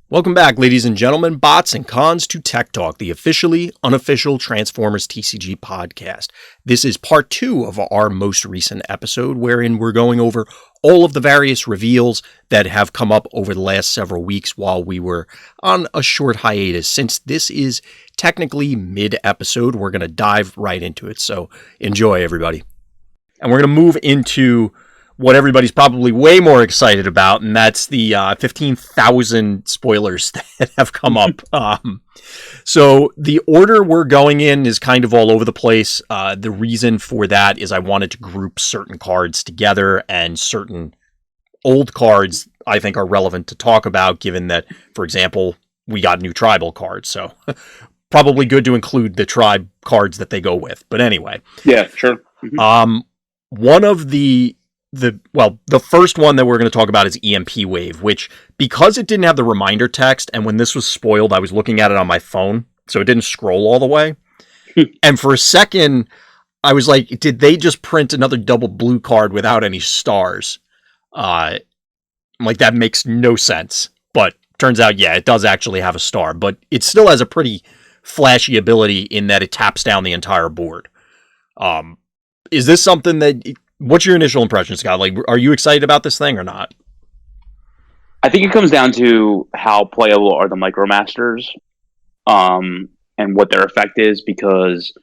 Welcome back, ladies and gentlemen, bots and cons to Tech Talk, the officially unofficial Transformers TCG Podcast. This is part 2 of our most recent episode, wherein we're going over all of the various reveals that have come up over the last several weeks while we were on a short hiatus. Since this is technically mid-episode, we're going to dive right into it, so enjoy, everybody. And we're going to move into what everybody's probably way more excited about, and that's the 15,000 spoilers that have come up. So the order we're going in is kind of all over the place. The reason for that is I wanted to group certain cards together, and certain old cards I think are relevant to talk about, given that, for example, we got new tribal cards. So probably good to include the tribe cards that they go with. But anyway. Yeah, sure. Mm-hmm. One of the first one that we're going to talk about is EMP Wave, which, because it didn't have the reminder text, and when this was spoiled, I was looking at it on my phone, so it didn't scroll all the way. And for a second, I was like, did they just print another double blue card without any stars? Like, that makes no sense. But turns out, yeah, it does actually have a star, but it still has a pretty flashy ability in that it taps down the entire board. Is this something that... What's your initial impression, Scott? Like, are you excited about this thing or not? I think it comes down to how playable are the Micromasters, and what their effect is, because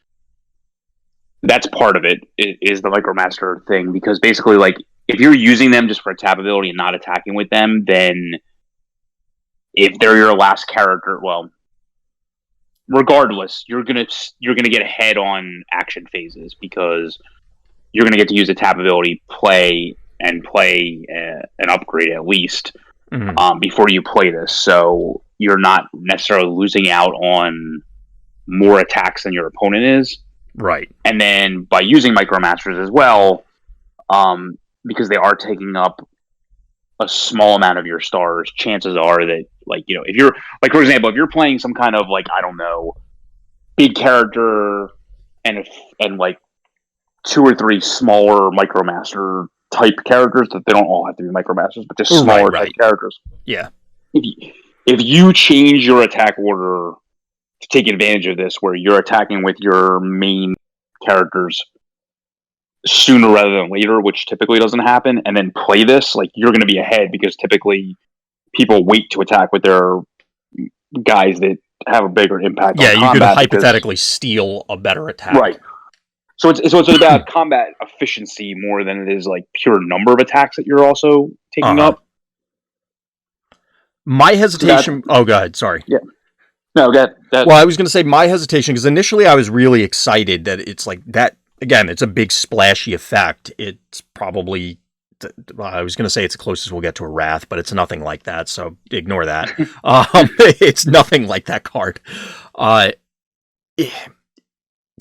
that's part of it, is the Micromaster thing. Because basically, like, if you're using them just for a tap ability and not attacking with them, then if they're your last character, well, regardless, you're gonna get ahead on action phases, because you're going to get to use a tap ability, play an upgrade at least, before you play this. So you're not necessarily losing out on more attacks than your opponent is. Right. And then by using Micromasters as well, because they are taking up a small amount of your stars, chances are that, like, you know, if you're, like, for example, if you're playing some kind of, like, I don't know, big character and like 2 or 3 smaller Micromaster type characters, that they don't all have to be Micromasters, but just smaller type characters. Yeah. If you change your attack order to take advantage of this, where you're attacking with your main characters sooner rather than later, which typically doesn't happen, and then play this, like, you're going to be ahead, because typically people wait to attack with their guys that have a bigger impact on combat. Yeah, you could hypothetically steal a better attack. Right. So it's about combat efficiency more than it is, like, pure number of attacks that you're also taking up. My hesitation... go ahead, sorry. Yeah. No, go ahead. Well, I was going to say my hesitation, because initially I was really excited that it's like that. Again, it's a big splashy effect. It's probably... I was going to say it's the closest we'll get to a Wrath, but it's nothing like that, so ignore that. It's nothing like that card.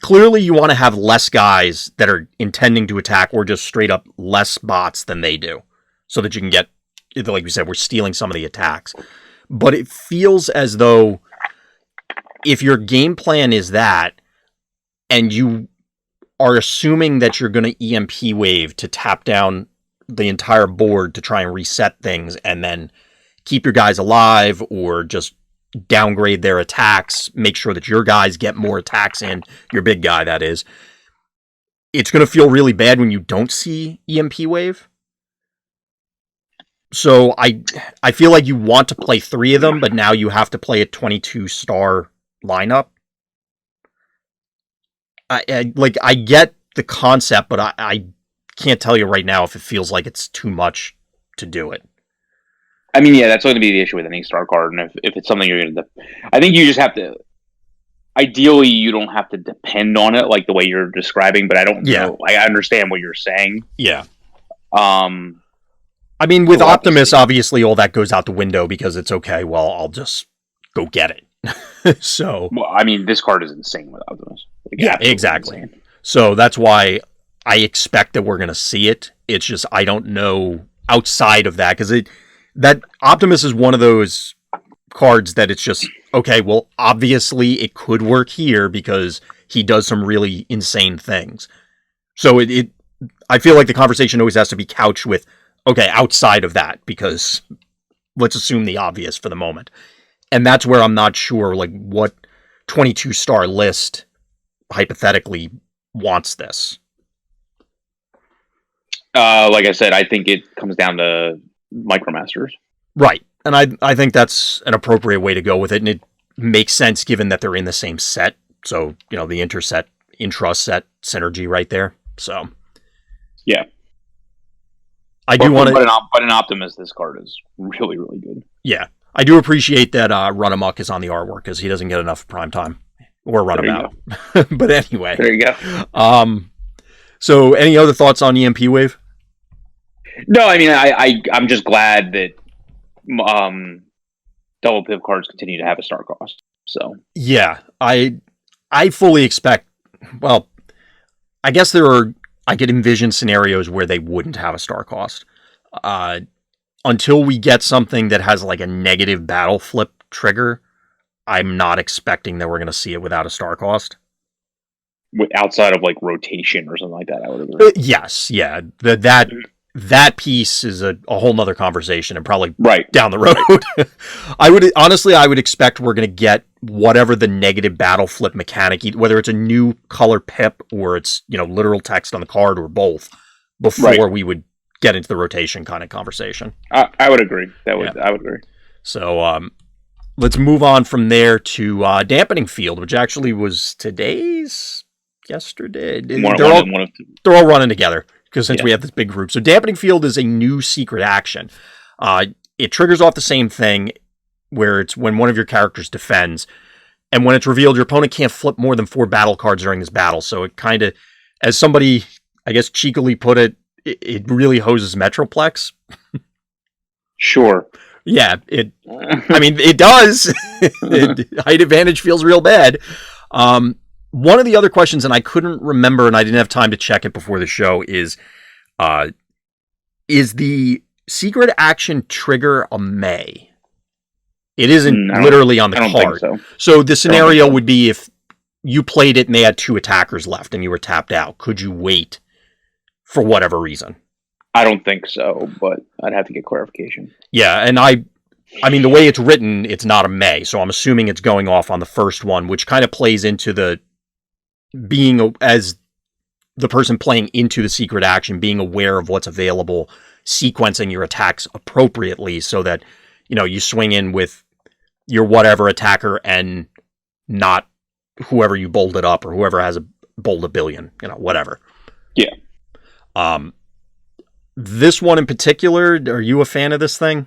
Clearly, you want to have less guys that are intending to attack, or just straight up less bots than they do, so that you can get, like we said, we're stealing some of the attacks. But it feels as though if your game plan is that, and you are assuming that you're going to EMP Wave to tap down the entire board to try and reset things, and then keep your guys alive, or just downgrade their attacks, make sure that your guys get more attacks in, your big guy, that is, it's going to feel really bad when you don't see EMP Wave. So I feel like you want to play 3 of them, but now you have to play a 22-star lineup. I get the concept, but I can't tell you right now if it feels like it's too much to do it. I mean, yeah, that's going to be the issue with any star card, and if it's something you're going to... I think you just have to... Ideally, you don't have to depend on it like the way you're describing, but I don't know. I understand what you're saying. Yeah. I mean, with Optimus, obviously, all that goes out the window, because it's okay, well, I'll just go get it. So... Well, I mean, this card is insane with Optimus. Like, yeah, exactly. Insane. So that's why I expect that we're going to see it. It's just, I don't know outside of that, because that Optimus is one of those cards that it's just, okay, well, obviously it could work here because he does some really insane things. So I feel like the conversation always has to be couched with, okay, outside of that, because let's assume the obvious for the moment. And that's where I'm not sure, like, what 22-star list, hypothetically, wants this. Like I said, I think it comes down to Micromasters. Right. And I think that's an appropriate way to go with it. And it makes sense given that they're in the same set. So, you know, the intra-set synergy right there. So, yeah. I do want to... But an Optimus, this card is really, really good. Yeah. I do appreciate that Run Amok is on the artwork because he doesn't get enough prime time. Or Runabout. But anyway. There you go. So, any other thoughts on EMP Wave? No, I mean, I'm just glad that double pip cards continue to have a star cost. So yeah, I fully expect. Well, I guess I could envision scenarios where they wouldn't have a star cost until we get something that has like a negative battle flip trigger. I'm not expecting that we're going to see it without a star cost. Outside of like rotation or something like that, I would agree. Yes, yeah, that piece is a whole nother conversation and probably down the road. I would expect we're going to get whatever the negative battle flip mechanic, whether it's a new color pip or it's, you know, literal text on the card or both, before we would get into the rotation kind of conversation. I would agree. I would agree. So let's move on from there to Dampening Field, which actually was yesterday. They're all running together. Because since we have this big group. So Dampening Field is a new secret action. It triggers off the same thing where it's when one of your characters defends. And when it's revealed, your opponent can't flip more than 4 battle cards during this battle. So it kind of, as somebody, I guess, cheekily put it, it really hoses Metroplex. Sure. Yeah. I mean, it does. Height advantage feels real bad. One of the other questions, and I couldn't remember, and I didn't have time to check it before the show, is the secret action trigger a May? It isn't literally on the card. So the scenario would be if you played it and they had 2 attackers left and you were tapped out. Could you wait for whatever reason? I don't think so, but I'd have to get clarification. Yeah, and I mean, the way it's written, it's not a May, so I'm assuming it's going off on the first one, which kind of plays into the being as the person playing into the secret action, being aware of what's available, sequencing your attacks appropriately so that, you know, you swing in with your whatever attacker and not whoever you bowled up or whoever has a bowled a billion, you know, whatever. Yeah. This one in particular, are you a fan of this thing?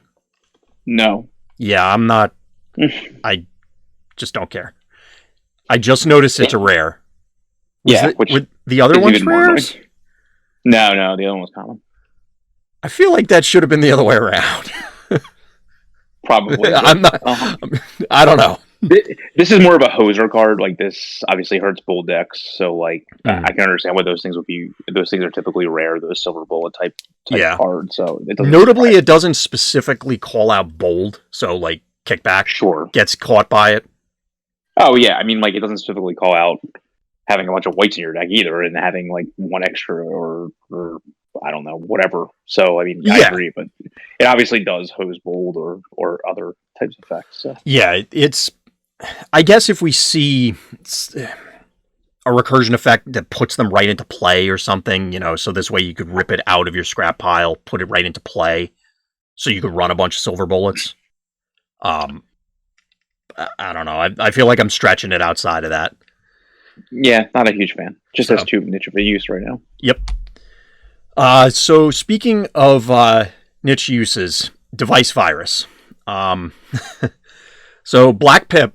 No. Yeah, I'm not. I just don't care. I just noticed it's a rare. Were the other ones rares? No, the other one was common. I feel like that should have been the other way around. Probably. I'm not. I don't know. This is more of a hoser card. Like, this obviously hurts bull decks, so like I can understand what those things would be. Those things are typically rare. Those silver bullet type cards. So notably, it doesn't specifically call out bold. So like kickback, gets caught by it. Oh yeah, I mean, like, it doesn't specifically call out having a bunch of whites in your deck either, and having like 1 extra or I don't know, whatever. So I mean, I agree, but it obviously does hose bold or other types of effects. So. Yeah, it's. I guess if we see a recursion effect that puts them right into play or something, you know, so this way you could rip it out of your scrap pile, put it right into play, so you could run a bunch of silver bullets. I don't know. I feel like I'm stretching it outside of that. Yeah, not a huge fan. Just has too niche of a use right now. Yep. So speaking of niche uses, device virus. So Black Pip,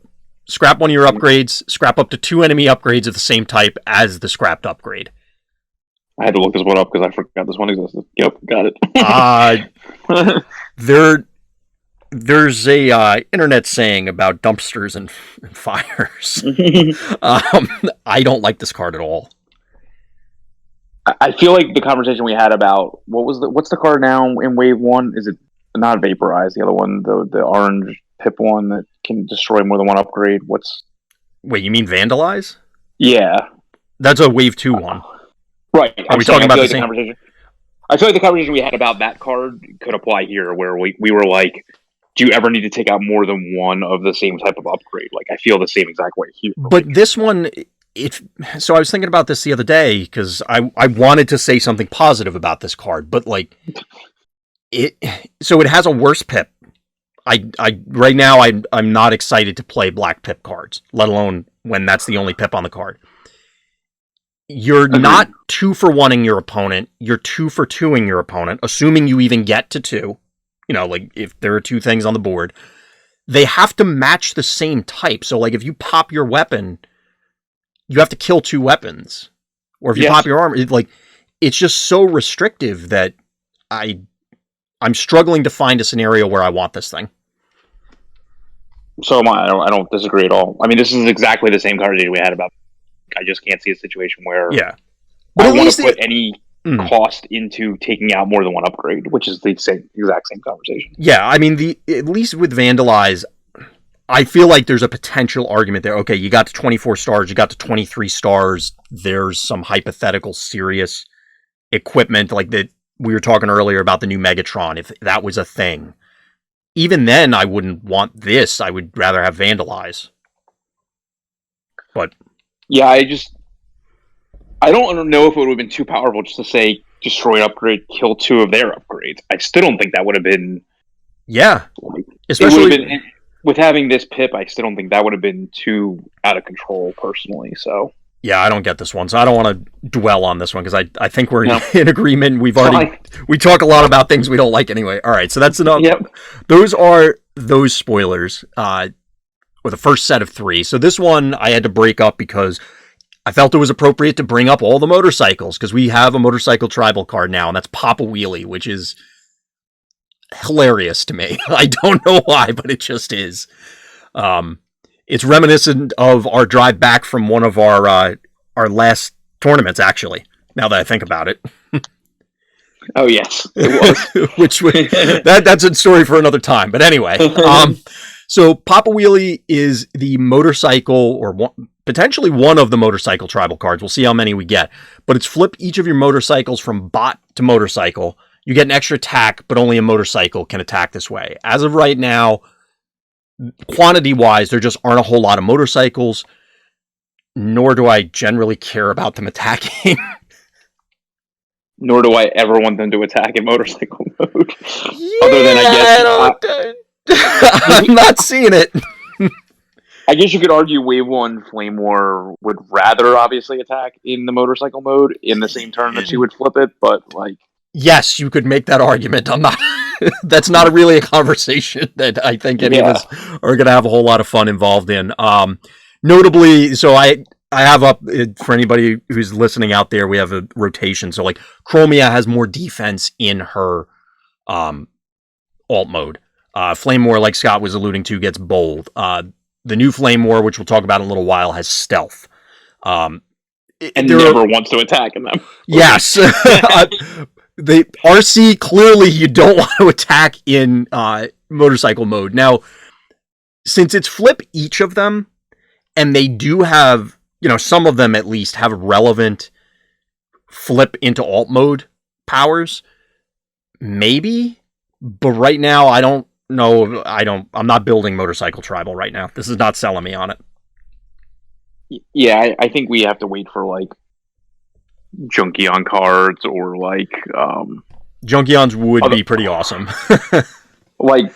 scrap one of your upgrades, scrap up to 2 enemy upgrades of the same type as the scrapped upgrade. I had to look this one up because I forgot this one existed. Yep, got it. There's a internet saying about dumpsters and fires. I don't like this card at all. I feel like the conversation we had about what's the card now in Wave 1? Is it not Vaporize? The other one, the orange Pip one that can destroy more than 1 upgrade. Wait, you mean Vandalize? Yeah, that's a Wave 2 one. Right. Are we talking about the same conversation? I feel like the conversation we had about that card could apply here, where we were like, do you ever need to take out more than one of the same type of upgrade? Like, I feel the same exact way here. But this one, so I was thinking about this the other day because I wanted to say something positive about this card, but like it has a worse pip. I right now I'm not excited to play black pip cards, let alone when that's the only pip on the card. You're not 2-for-1ing your opponent. You're 2-for-2ing your opponent, assuming you even get to 2. You know, like if there are 2 things on the board, they have to match the same type. So like if you pop your weapon, you have to kill 2 weapons. Or if you pop your armor, it's just so restrictive that I'm struggling to find a scenario where I want this thing. So am I. I don't disagree at all. I mean, this is exactly the same conversation we had about. I just can't see a situation where but I want to put any cost into taking out more than one upgrade, which is the exact same conversation. Yeah, I mean, at least with Vandalize, I feel like there's a potential argument there. Okay, you got to 24 stars, you got to 23 stars. There's some hypothetical serious equipment like that we were talking earlier about the new Megatron, if that was a thing. Even then, I wouldn't want this. I would rather have Vandalize. But yeah, I don't know if it would have been too powerful just to say destroy an upgrade, kill 2 of their upgrades. I still don't think that would have been. Yeah, especially with having this pip, I still don't think that would have been too out of control personally. So yeah, I don't get this one, so I don't want to dwell on this one because I think we're in agreement. We talk a lot about things we don't like anyway. All right, so that's enough. Yep. Those are those spoilers. Or the first set of 3. So this one I had to break up because I felt it was appropriate to bring up all the motorcycles because we have a motorcycle tribal card now, and that's Pop a Wheelie, which is hilarious to me. I don't know why, but it just is. It's reminiscent of our drive back from one of our last tournaments, actually, now that I think about it. Oh, yes, it was. That's a story for another time. But anyway, so Pop a Wheelie is the motorcycle, or potentially one of the motorcycle tribal cards. We'll see how many we get. But it's flip each of your motorcycles from bot to motorcycle. You get an extra attack, but only a motorcycle can attack this way. As of right now, quantity-wise, there just aren't a whole lot of motorcycles, nor do I generally care about them attacking. Nor do I ever want them to attack in motorcycle mode. Yeah, other than, I guess... I'm not seeing it. I guess you could argue Wave 1 Flame War would rather obviously attack in the motorcycle mode in the same turn that she would flip it, but like... Yes, you could make that argument. I'm not... That's not really a conversation that I think any of us are going to have a whole lot of fun involved in. Notably, so I have up, for anybody who's listening out there, we have a rotation. So like Chromia has more defense in her alt mode. Flame War, like Scott was alluding to, gets bold. The new Flame War, which we'll talk about in a little while, has stealth. And never wants to attack in them. Yes. The RC, clearly you don't want to attack in motorcycle mode. Now, since it's flip each of them, and they do have, some of them at least have relevant flip into alt mode powers, maybe, but right now I don't know. I'm not building motorcycle tribal right now. This is not selling me on it. Yeah, I think we have to wait for like Junkion cards or like Junkions would be pretty awesome. Like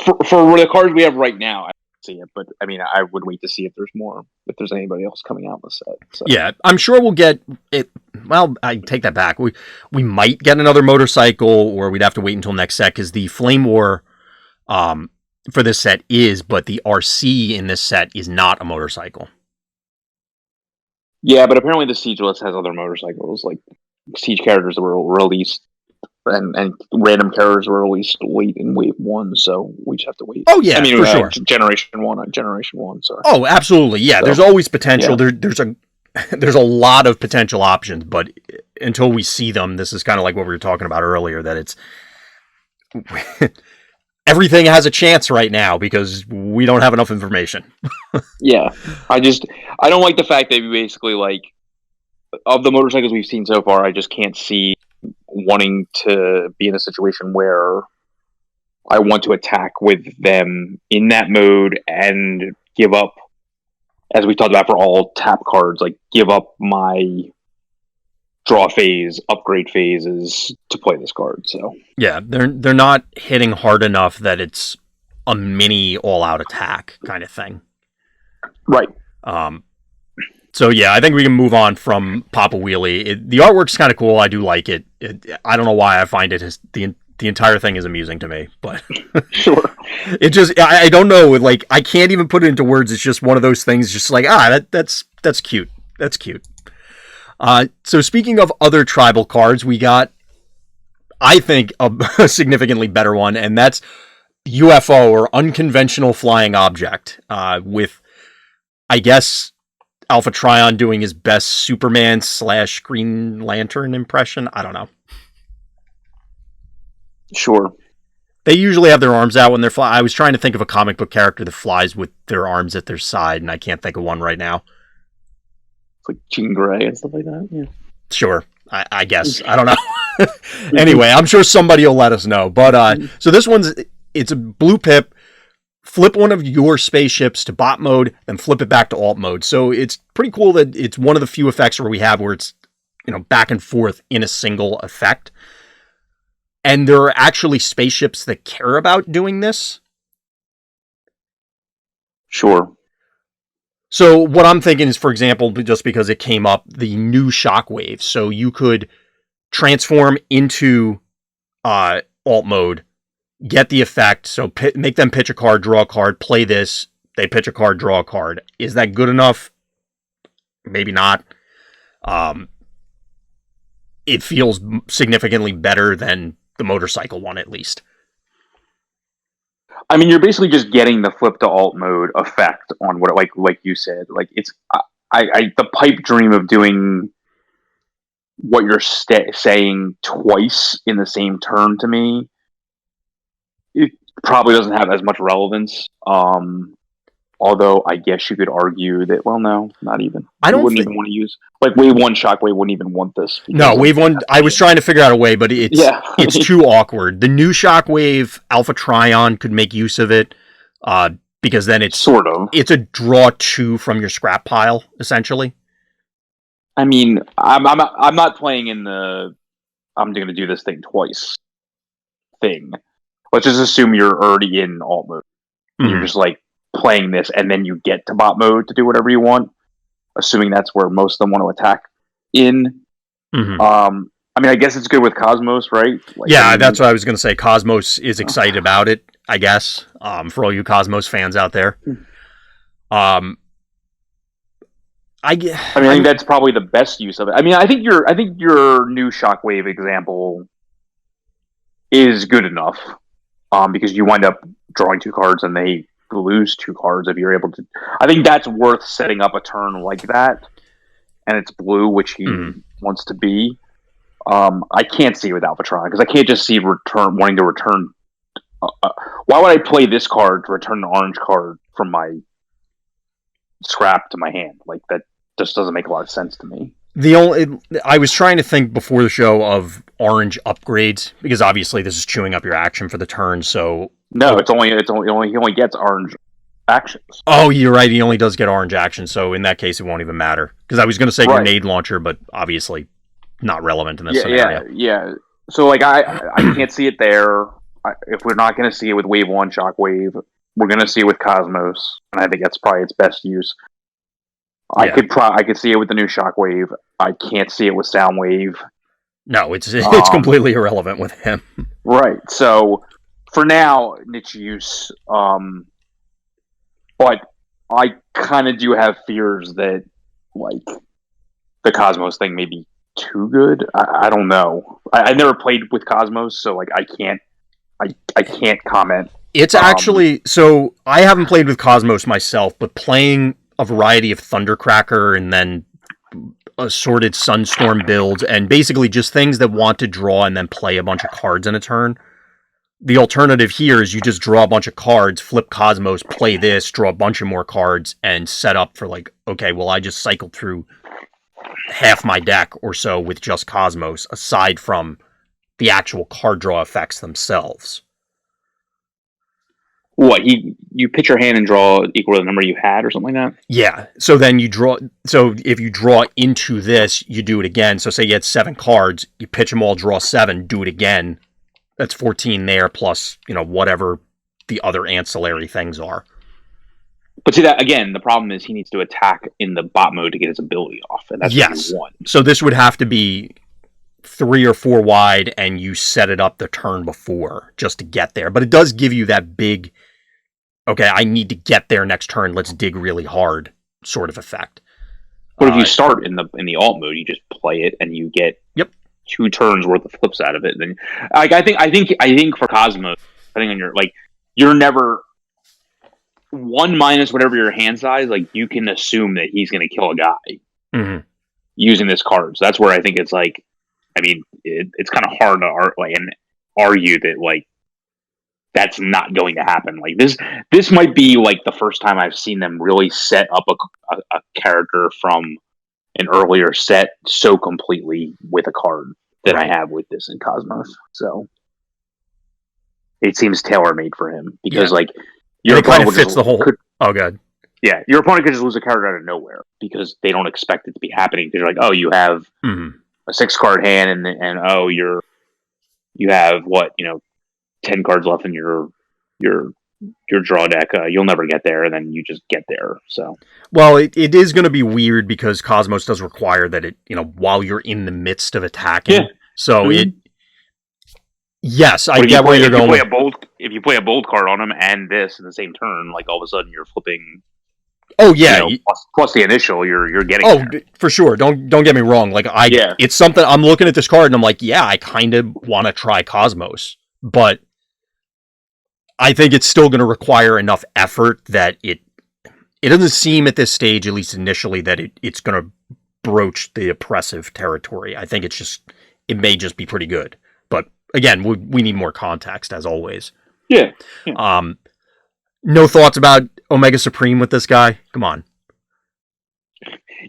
for the cards we have right now, I see it, but I mean, I would wait to see if there's anybody else coming out in the set. So. Yeah, I'm sure we'll get it. Well, I take that back. We might get another motorcycle, or we'd have to wait until next set because the Flame War for this set is, but the RC in this set is not a motorcycle. Yeah, but apparently the Siege list has other motorcycles, like Siege characters that were released, and random characters were released late in Wave 1, so we just have to wait. Oh, yeah, for sure. Generation 1, sorry. Oh, absolutely, yeah. So, there's always potential. Yeah. There's a lot of potential options, but until we see them, this is kind of like what we were talking about earlier, that it's... Everything has a chance right now because we don't have enough information. Yeah. I don't like the fact that we basically, like, of the motorcycles we've seen so far, I just can't see wanting to be in a situation where I want to attack with them in that mode and give up, as we talked about for all tap cards, like give up my draw phase, upgrade phases to play this card. So yeah, they're not hitting hard enough that it's a mini all-out attack kind of thing. Right. So yeah, I think we can move on from Papa Wheelie. The artwork's kind of cool. I do like it. I don't know why I find it the entire thing is amusing to me, but sure. It just I don't know. Like I can't even put it into words. It's just one of those things. Just like that's cute. That's cute. So speaking of other tribal cards, we got, I think, a significantly better one, and that's UFO, or Unconventional Flying Object, with, I guess, Alpha Trion doing his best Superman / Green Lantern impression. I don't know. Sure. They usually have their arms out when they're flying. I was trying to think of a comic book character that flies with their arms at their side, and I can't think of one right now. It's like Jean Grey and stuff like that. Yeah. Sure. I guess. I don't know. Anyway, I'm sure somebody will let us know. But so this it's a blue pip. Flip one of your spaceships to bot mode, then flip it back to alt mode. So it's pretty cool that it's one of the few effects where it's, back and forth in a single effect. And there are actually spaceships that care about doing this. Sure. So what I'm thinking is, for example, just because it came up, the new Shockwave. So you could transform into alt mode, get the effect, so make them pitch a card, draw a card, play this, they pitch a card, draw a card. Is that good enough? Maybe not. It feels significantly better than the motorcycle one, at least. I mean, you're basically just getting the flip to alt mode effect on what, like you said, like it's, the pipe dream of doing what you're saying twice in the same turn, to me, it probably doesn't have as much relevance. Although I guess you could argue that, well, no, not even. Wouldn't even want to use, like, Wave 1 Shockwave wouldn't even want this. No, Wave 1, I was trying to figure out a way, but it's too awkward. The new Shockwave, Alpha Trion could make use of it, because then it's it's a draw 2 from your scrap pile, essentially. I mean, I'm not playing in the I'm going to do this thing twice thing. Let's just assume you're already in alt mode. Mm-hmm. You're just like playing this, and then you get to bot mode to do whatever you want, assuming that's where most of them want to attack in. Mm-hmm. I mean, I guess it's good with Cosmos, right? Like, yeah, that's what I was going to say. Cosmos is excited about it, I guess, for all you Cosmos fans out there. I think that's probably the best use of it. I mean, I think your new Shockwave example is good enough, because you wind up drawing 2 cards and they lose 2 cards if you're able to. I think that's worth setting up a turn like that, and it's blue, which he wants to be. I can't see it with Alphatron, because I can't just see wanting to return. Why would I play this card to return an orange card from my scrap to my hand? Like, that just doesn't make a lot of sense to me. I was trying to think before the show of orange upgrades, because obviously this is chewing up your action for the turn. So no, he only gets orange actions. Oh, you're right. He only does get orange actions. So in that case, it won't even matter. Because I was going to say grenade launcher, but obviously not relevant in this scenario. Yeah. So like I can't see it there. If we're not going to see it with Wave 1 Shockwave, we're going to see it with Cosmos, and I think that's probably its best use. I could see it with the new Shockwave. I can't see it with Soundwave. No, it's completely irrelevant with him. Right. So for now, niche use. But I kind of do have fears that, like, the Cosmos thing may be too good. I don't know. I never played with Cosmos, so like I can't comment. It's actually, so I haven't played with Cosmos myself, but playing a variety of Thundercracker and then assorted Sunstorm builds, and basically just things that want to draw and then play a bunch of cards in a turn. The alternative here is you just draw a bunch of cards, flip Cosmos, play this, draw a bunch of more cards, and set up for like, okay, well, I just cycled through half my deck or so with just Cosmos, aside from the actual card draw effects themselves. What, you pitch your hand and draw equal to the number you had or something like that? Yeah. So then you draw. So if you draw into this, you do it again. So say you had 7 cards, you pitch them all, draw 7, do it again. That's 14 there, plus whatever the other ancillary things are. But see, that again, the problem is he needs to attack in the bot mode to get his ability off, and that's what you want. So this would have to be 3 or 4 wide, and you set it up the turn before just to get there. But it does give you that big, okay, I need to get there next turn, let's dig really hard sort of effect. But if you start in the alt mode, you just play it and you get 2 turns worth of flips out of it. Then, like, I think for Cosmos, depending on your, like, you're never 1 minus whatever your hand size. Like, you can assume that he's going to kill a guy using this card. So that's where I think it's like, I mean, it's kind of hard to argue that, like, that's not going to happen. Like, this might be like the first time I've seen them really set up a character from an earlier set so completely with a card that I have with this in Cosmos. So it seems tailor-made for him because like your opponent kind of fits the whole. Oh, God. Yeah, your opponent could just lose a card out of nowhere because they don't expect it to be happening. Because you're like, oh, you have a 6-card hand, and oh, you have 10 cards left in your draw deck. You'll never get there, and then you just get there. So, well, it is going to be weird because Cosmos does require that it, while you're in the midst of attacking. Yeah. So yes, I get where you're going. If you play a bold card on him and this in the same turn, like all of a sudden you're flipping. Oh yeah, plus the initial, you're getting. Oh, there. For sure. Don't get me wrong. Like it's something I'm looking at this card and I'm like, yeah, I kind of want to try Cosmos, but I think it's still going to require enough effort that it doesn't seem at this stage, at least initially, that it's going to broach the oppressive territory. I think it may just be pretty good, but again, we need more context as always. Yeah. No thoughts about Omega Supreme with this guy? Come on.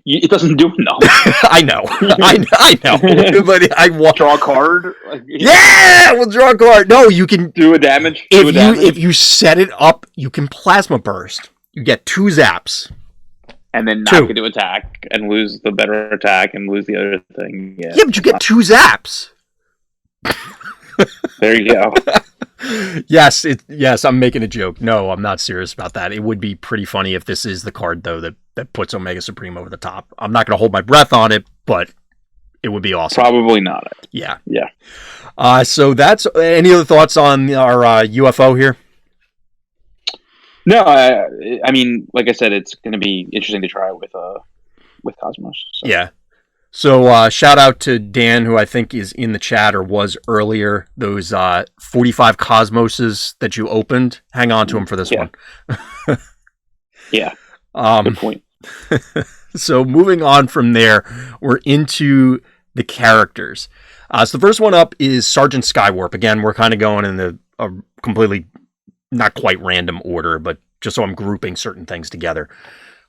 It doesn't do enough. I know. I know. But I want draw a card. Yeah, we'll draw a card. No, you can do a damage. If you set it up, you can plasma burst. You get 2 zaps. And then not get to attack and lose the better attack and lose the other thing. Yeah, but you get 2 zaps. There you go. Yes, I'm making a joke. No, I'm not serious about that. It would be pretty funny if this is the card, though, that puts Omega Supreme over the top. I'm not going to hold my breath on it, but it would be awesome. Probably not. Yeah. So that's any other thoughts on our UFO here? No, I mean, like I said, it's going to be interesting to try with Cosmos. So. Yeah. So shout out to Dan, who I think is in the chat or was earlier. Those 45 Cosmoses that you opened, hang on to them for this one. Yeah. Good point. So moving on from there, we're into the characters. So the first one up is Sergeant Skywarp. Again, we're kind of going in a completely not quite random order, but just so I'm grouping certain things together.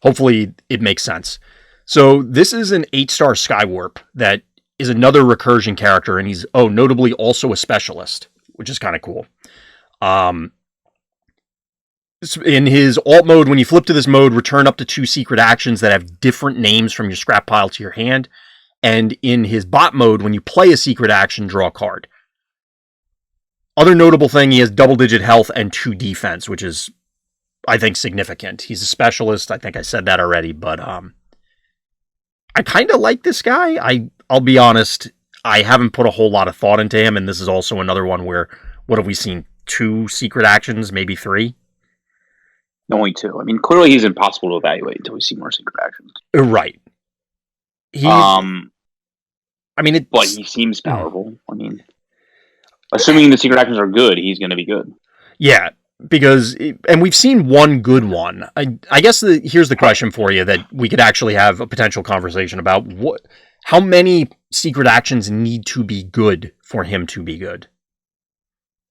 Hopefully it makes sense. So this is an 8-star Skywarp that is another recursion character, and he's notably also a specialist, which is kind of cool. In his alt mode, when you flip to this mode, return up to 2 secret actions that have different names from your scrap pile to your hand. And in his bot mode, when you play a secret action, draw a card. Other notable thing, he has double-digit health and 2 defense, which is, I think, significant. He's a specialist. I think I said that already, but I kind of like this guy. I'll be honest, I haven't put a whole lot of thought into him, and this is also another one where, what have we seen? 2 secret actions, maybe 3? Only 2. I mean, clearly he's impossible to evaluate until we see more secret actions. Right. But he seems powerful. I mean, assuming the secret actions are good, he's going to be good. Yeah, and we've seen one good one. I guess here's the question for you that we could actually have a potential conversation about. How many secret actions need to be good for him to be good?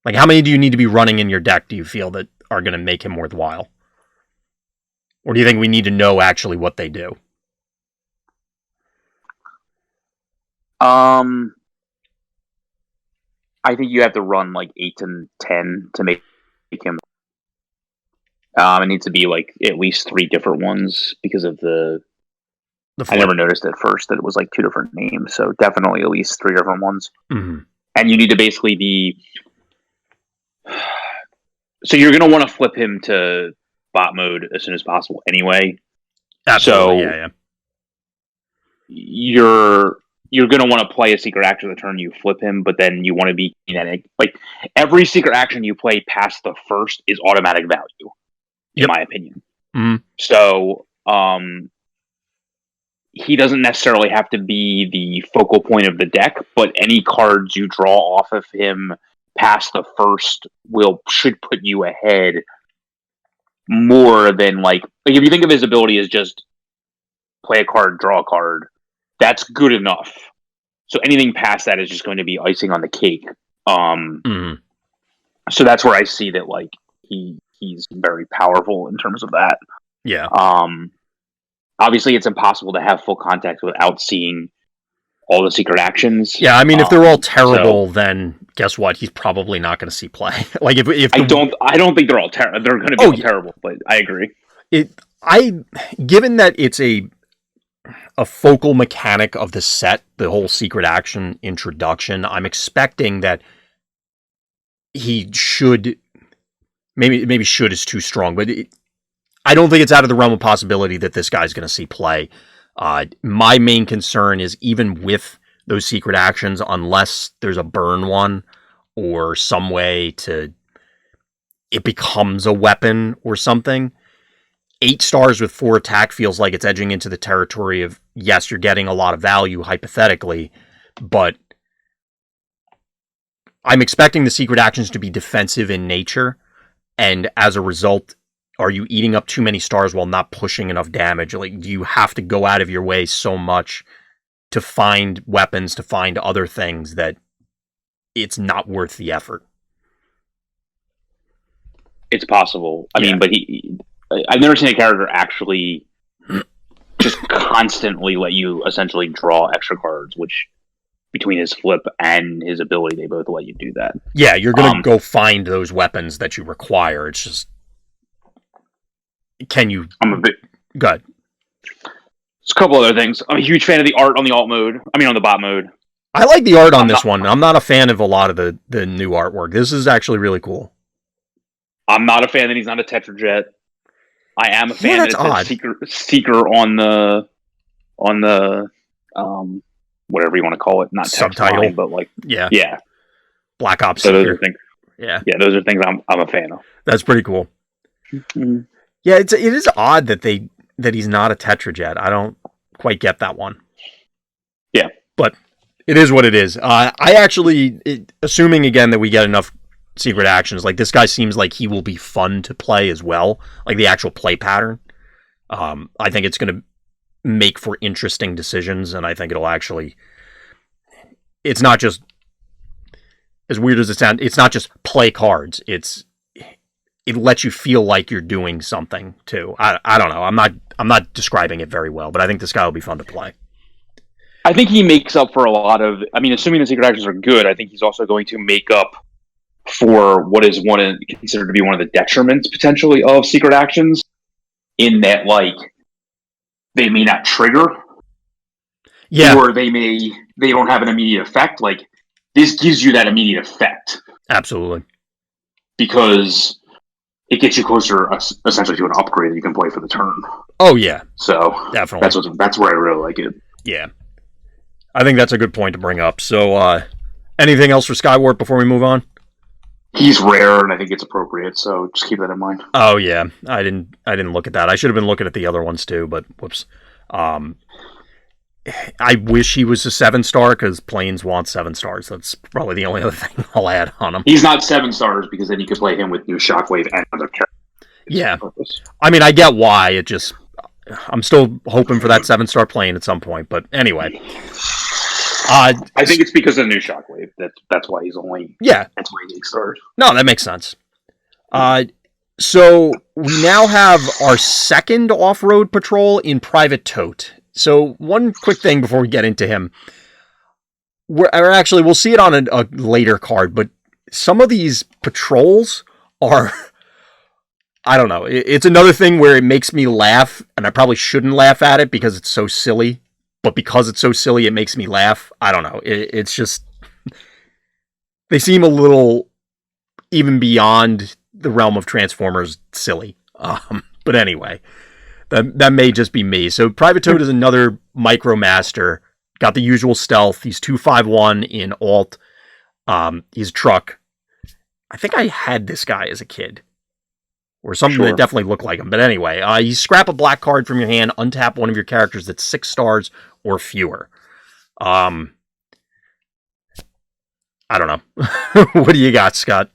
Like, how many do you need to be running in your deck, do you feel, that are going to make him worthwhile? Or do you think we need to know actually what they do? I think you have to run like 8 to 10 to make him. It needs to be like at least 3 different ones because of I never noticed at first that it was like 2 different names, so definitely at least 3 different ones. Mm-hmm. And you need to basically be... So you're going to want to flip him to bot mode as soon as possible anyway. Absolutely, so yeah. You're going to want to play a secret action the turn you flip him, but then you want to be kinetic. Like, every secret action you play past the first is automatic value, in my opinion. Mm-hmm. So, he doesn't necessarily have to be the focal point of the deck, but any cards you draw off of him past the first should put you ahead more than like if you think of his ability as just play a card, draw a card, that's good enough. So anything past that is just going to be icing on the cake. Mm-hmm. So that's where I see that like he's very powerful in terms of that. Yeah. Obviously, it's impossible to have full contact without seeing all the secret actions. Yeah, I mean, if they're all terrible, then guess what? He's probably not going to see play. Like if I don't think they're all terrible. They're going to be all terrible, but I agree. Given that it's a focal mechanic of the set, the whole secret action introduction, I'm expecting that he should. Maybe should is too strong, but I don't think it's out of the realm of possibility that this guy's going to see play. My main concern is even with those secret actions, unless there's a burn one or some way it becomes a weapon or something. 8 stars with 4 attack feels like it's edging into the territory of, yes, you're getting a lot of value hypothetically, but I'm expecting the secret actions to be defensive in nature, and as a result, are you eating up too many stars while not pushing enough damage? Like, do you have to go out of your way so much to find weapons, to find other things that it's not worth the effort? It's possible. I mean, but I've never seen a character actually just constantly let you essentially draw extra cards, which between his flip and his ability, they both let you do that. Yeah, you're going to go find those weapons that you require. It's just... Can you... Go ahead. There's a couple other things. I'm a huge fan of the art on the bot mode. I like the art on this one. I'm not a fan of a lot of the new artwork. This is actually really cool. I'm not a fan that he's not a Tetrajet. I am a fan that it's a Seeker on the whatever you want to call it, not subtitle, line, but like yeah, Black Ops. So those are things. Yeah, those are things I'm a fan of. That's pretty cool. Mm-hmm. Yeah, it is odd that he's not a Tetrajet. I don't quite get that one. Yeah, but it is what it is. Assuming again that we get enough secret actions, like this guy seems like he will be fun to play as well. Like the actual play pattern. I think it's going to make for interesting decisions, and I think it'll actually... It's not just... As weird as it sounds, it's not just play cards. It lets you feel like you're doing something too. I don't know. I'm not describing it very well, but I think this guy will be fun to play. I think he makes up for a lot of... I mean, assuming the secret actions are good, I think he's also going to make up for what is considered to be one of the detriments, potentially, of secret actions, in that, like, they may not trigger, or they don't have an immediate effect. Like, this gives you that immediate effect. Absolutely. Because it gets you closer, essentially, to an upgrade that you can play for the turn. Oh, yeah. So, definitely. That's where I really like it. Yeah. I think that's a good point to bring up. So, anything else for Skywarp before we move on? He's rare, and I think it's appropriate, so just keep that in mind. Oh, yeah. I didn't look at that. I should have been looking at the other ones, too, but whoops. I wish he was a 7-star, because Plains wants 7 stars. That's probably the only other thing I'll add on him. He's not 7 stars, because then you could play him with new Shockwave and other characters. Yeah. I mean, I get why. It just... I'm still hoping for that 7-star Plain at some point, but anyway... I think it's because of the new Shockwave. That's why he's only... Yeah. That's why he's 8 stars. No, that makes sense. So we now have our second off-road patrol in Private Toth. So one quick thing before we get into him. We'll see it on a later card, but some of these patrols are I don't know. It's another thing where it makes me laugh, and I probably shouldn't laugh at it because it's so silly. But because it's so silly, it makes me laugh. I don't know. It's just... They seem a little even beyond the realm of Transformers silly. But anyway, that may just be me. So Private Toad is another Micromaster. Got the usual stealth. He's 251 in alt. He's a truck. I think I had this guy as a kid. Or something that definitely looked like him. But anyway, you scrap a black card from your hand, untap one of your characters that's 6 stars or fewer. I don't know. What do you got, Scott?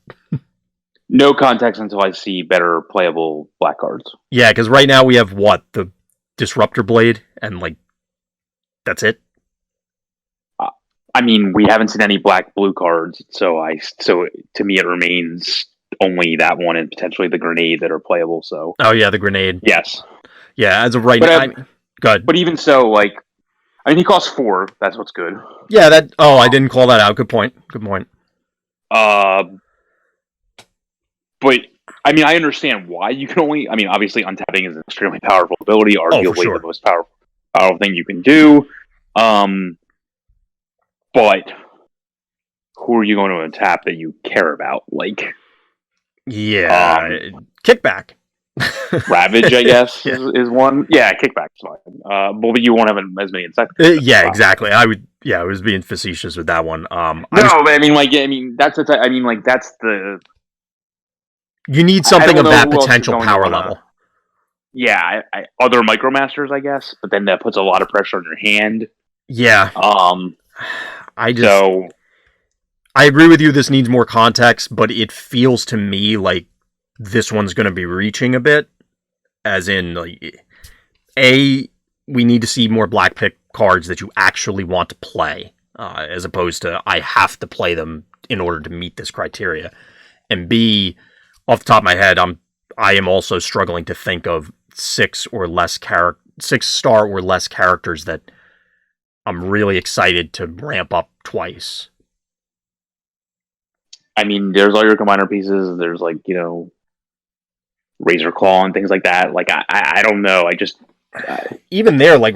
No context until I see better playable black cards. Yeah, because right now we have what? The Disruptor Blade, and like, that's it? I mean, we haven't seen any black-blue cards, so to me it remains only that one and potentially the grenade that are playable. So. Oh yeah, the grenade. Yes. Yeah, as of right now. Go ahead. But even so, like, I mean, he costs 4. That's what's good. Yeah, that. Oh, I didn't call that out. Good point. Good point. But I mean, I understand why you can only. I mean, obviously, untapping is an extremely powerful ability. Arguably, the most powerful thing you can do. But who are you going to untap that you care about? Like, yeah, kickback. Ravage, I guess, is one. Yeah, kickback's fine. But you won't have as many insects. Yeah, exactly. I was being facetious with that one. That's the. You need something of that potential power level. Yeah, other Micromasters, I guess, but then that puts a lot of pressure on your hand. Yeah. I agree with you. This needs more context, but it feels to me like this one's going to be reaching a bit. As in, like, we need to see more black pick cards that you actually want to play, as opposed to I have to play them in order to meet this criteria. And B, off the top of my head, I am also struggling to think of 6 star or less characters that I'm really excited to ramp up twice. I mean, there's all your combiner pieces. There's like, Razor Claw and things like that. Like, I don't know. Even there, like,